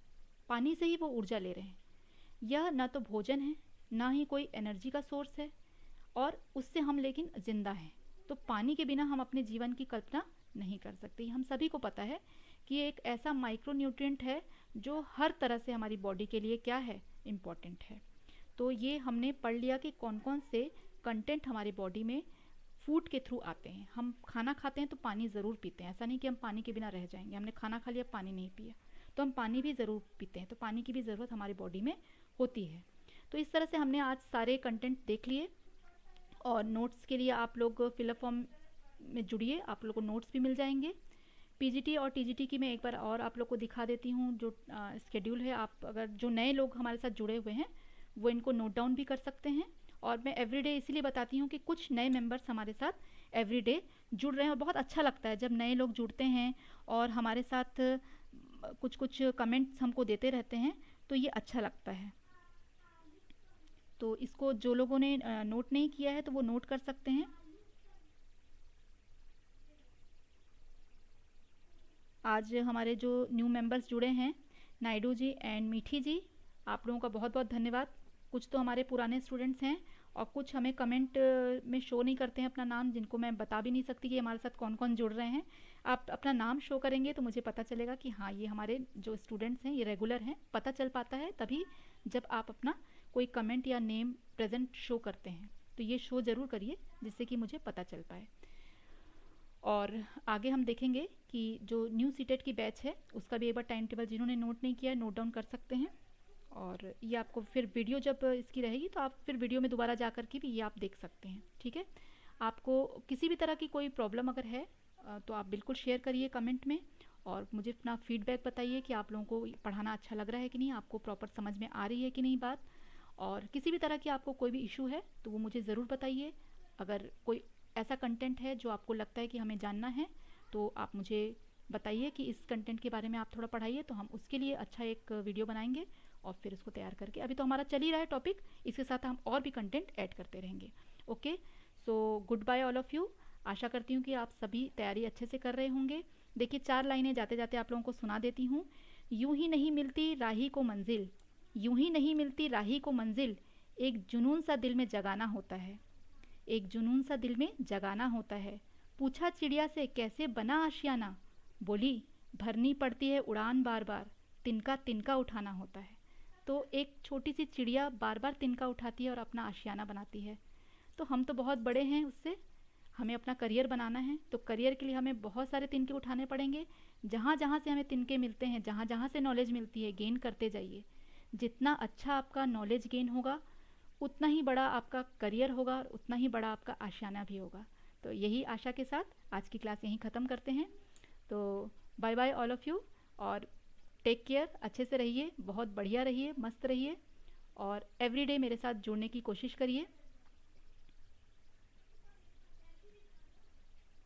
पानी से ही वो ऊर्जा ले रहे हैं। यह ना तो भोजन है, ना ही कोई एनर्जी का सोर्स है, और उससे हम लेकिन जिंदा हैं। तो पानी के बिना हम अपने जीवन की कल्पना नहीं कर सकते। हम सभी को पता है कि ये एक ऐसा माइक्रो न्यूट्रिएंट है जो हर तरह से हमारी बॉडी के लिए क्या है, इम्पॉर्टेंट है। तो ये हमने पढ़ लिया कि कौन कौन से कंटेंट हमारे बॉडी में फूड के थ्रू आते हैं। हम खाना खाते हैं तो पानी ज़रूर पीते हैं, ऐसा नहीं कि हम पानी के बिना रह जाएंगे। हमने खाना खा लिया, पानी नहीं पिया, तो हम पानी भी ज़रूर पीते हैं। तो पानी की भी ज़रूरत हमारी बॉडी में होती है। तो इस तरह से हमने आज सारे कंटेंट देख लिए, और नोट्स के लिए आप लोग फिलअप फॉर्म में जुड़िए, आप लोग को नोट्स भी मिल जाएंगे। पीजीटी और टीजीटी की मैं एक बार और आप लोग को दिखा देती हूँ जो स्केड्यूल है। आप अगर जो नए लोग हमारे साथ जुड़े हुए हैं वो इनको नोट डाउन भी कर सकते हैं। और मैं एवरीडे इसीलिए बताती हूँ कि कुछ नए मेंबर्स हमारे साथ एवरीडे जुड़ रहे हैं, और बहुत अच्छा लगता है जब नए लोग जुड़ते हैं और हमारे साथ कुछ कुछ कमेंट्स हमको देते रहते हैं, तो ये अच्छा लगता है। तो इसको जो लोगों ने नोट नहीं किया है तो वो नोट कर सकते हैं। आज हमारे जो न्यू मेंबर्स जुड़े हैं, नायडू जी एंड मीठी जी, आप लोगों का बहुत बहुत धन्यवाद। कुछ तो हमारे पुराने स्टूडेंट्स हैं और कुछ हमें कमेंट में शो नहीं करते हैं अपना नाम, जिनको मैं बता भी नहीं सकती कि हमारे साथ कौन कौन जुड़ रहे हैं। आप अपना नाम शो करेंगे तो मुझे पता चलेगा कि हाँ ये हमारे जो स्टूडेंट्स हैं ये रेगुलर हैं। पता चल पाता है तभी जब आप अपना कोई कमेंट या नेम प्रेजेंट शो करते हैं, तो ये शो ज़रूर करिए जिससे कि मुझे पता चल पाए। और आगे हम देखेंगे कि जो न्यू सीटेट की बैच है उसका भी एक बार टाइम टेबल जिन्होंने नोट नहीं किया है नोट डाउन कर सकते हैं। और ये आपको फिर वीडियो जब इसकी रहेगी तो आप फिर वीडियो में दोबारा जा कर के भी ये आप देख सकते हैं। ठीक है, आपको किसी भी तरह की कोई प्रॉब्लम अगर है तो आप बिल्कुल शेयर करिए कमेंट में, और मुझे अपना फीडबैक बताइए कि आप लोगों को पढ़ाना अच्छा लग रहा है कि नहीं, आपको प्रॉपर समझ में आ रही है कि नहीं बात। और किसी भी तरह की आपको कोई भी इशू है तो वो मुझे ज़रूर बताइए। अगर कोई ऐसा कंटेंट है जो आपको लगता है कि हमें जानना है तो आप मुझे बताइए कि इस कंटेंट के बारे में आप थोड़ा पढ़ाइए, तो हम उसके लिए अच्छा एक वीडियो बनाएंगे और फिर उसको तैयार करके, अभी तो हमारा चल ही रहा है टॉपिक, इसके साथ हम और भी कंटेंट ऐड करते रहेंगे। Okay, so goodbye all of you. आशा करती हूँ कि आप सभी तैयारी अच्छे से कर रहे होंगे। देखिए 4 लाइनें जाते जाते आप लोगों को सुना देती हूँ। यूं ही नहीं मिलती राही को मंजिल, यूं ही नहीं मिलती राही को मंजिल, एक जुनून सा दिल में जगाना होता है, एक जुनून सा दिल में जगाना होता है। पूछा चिड़िया से कैसे बना आशियाना, बोली भरनी पड़ती है उड़ान बार बार, तिनका तिनका उठाना होता है। तो एक छोटी सी चिड़िया बार बार तिनका उठाती है और अपना आशियाना बनाती है। तो हम तो बहुत बड़े हैं उससे, हमें अपना करियर बनाना है, तो करियर के लिए हमें बहुत सारे तिनके उठाने पड़ेंगे। जहाँ जहाँ से हमें तिनके मिलते हैं, जहाँ जहाँ से नॉलेज मिलती है, गेन करते जाइए। जितना अच्छा आपका नॉलेज गेन होगा उतना ही बड़ा आपका करियर होगा और उतना ही बड़ा आपका आशियाना भी होगा। तो यही आशा के साथ आज की क्लास यहीं ख़त्म करते हैं। तो bye bye all of you, और टेक केयर, अच्छे से रहिए, बहुत बढ़िया रहिए, मस्त रहिए, और एवरीडे मेरे साथ जुड़ने की कोशिश करिए।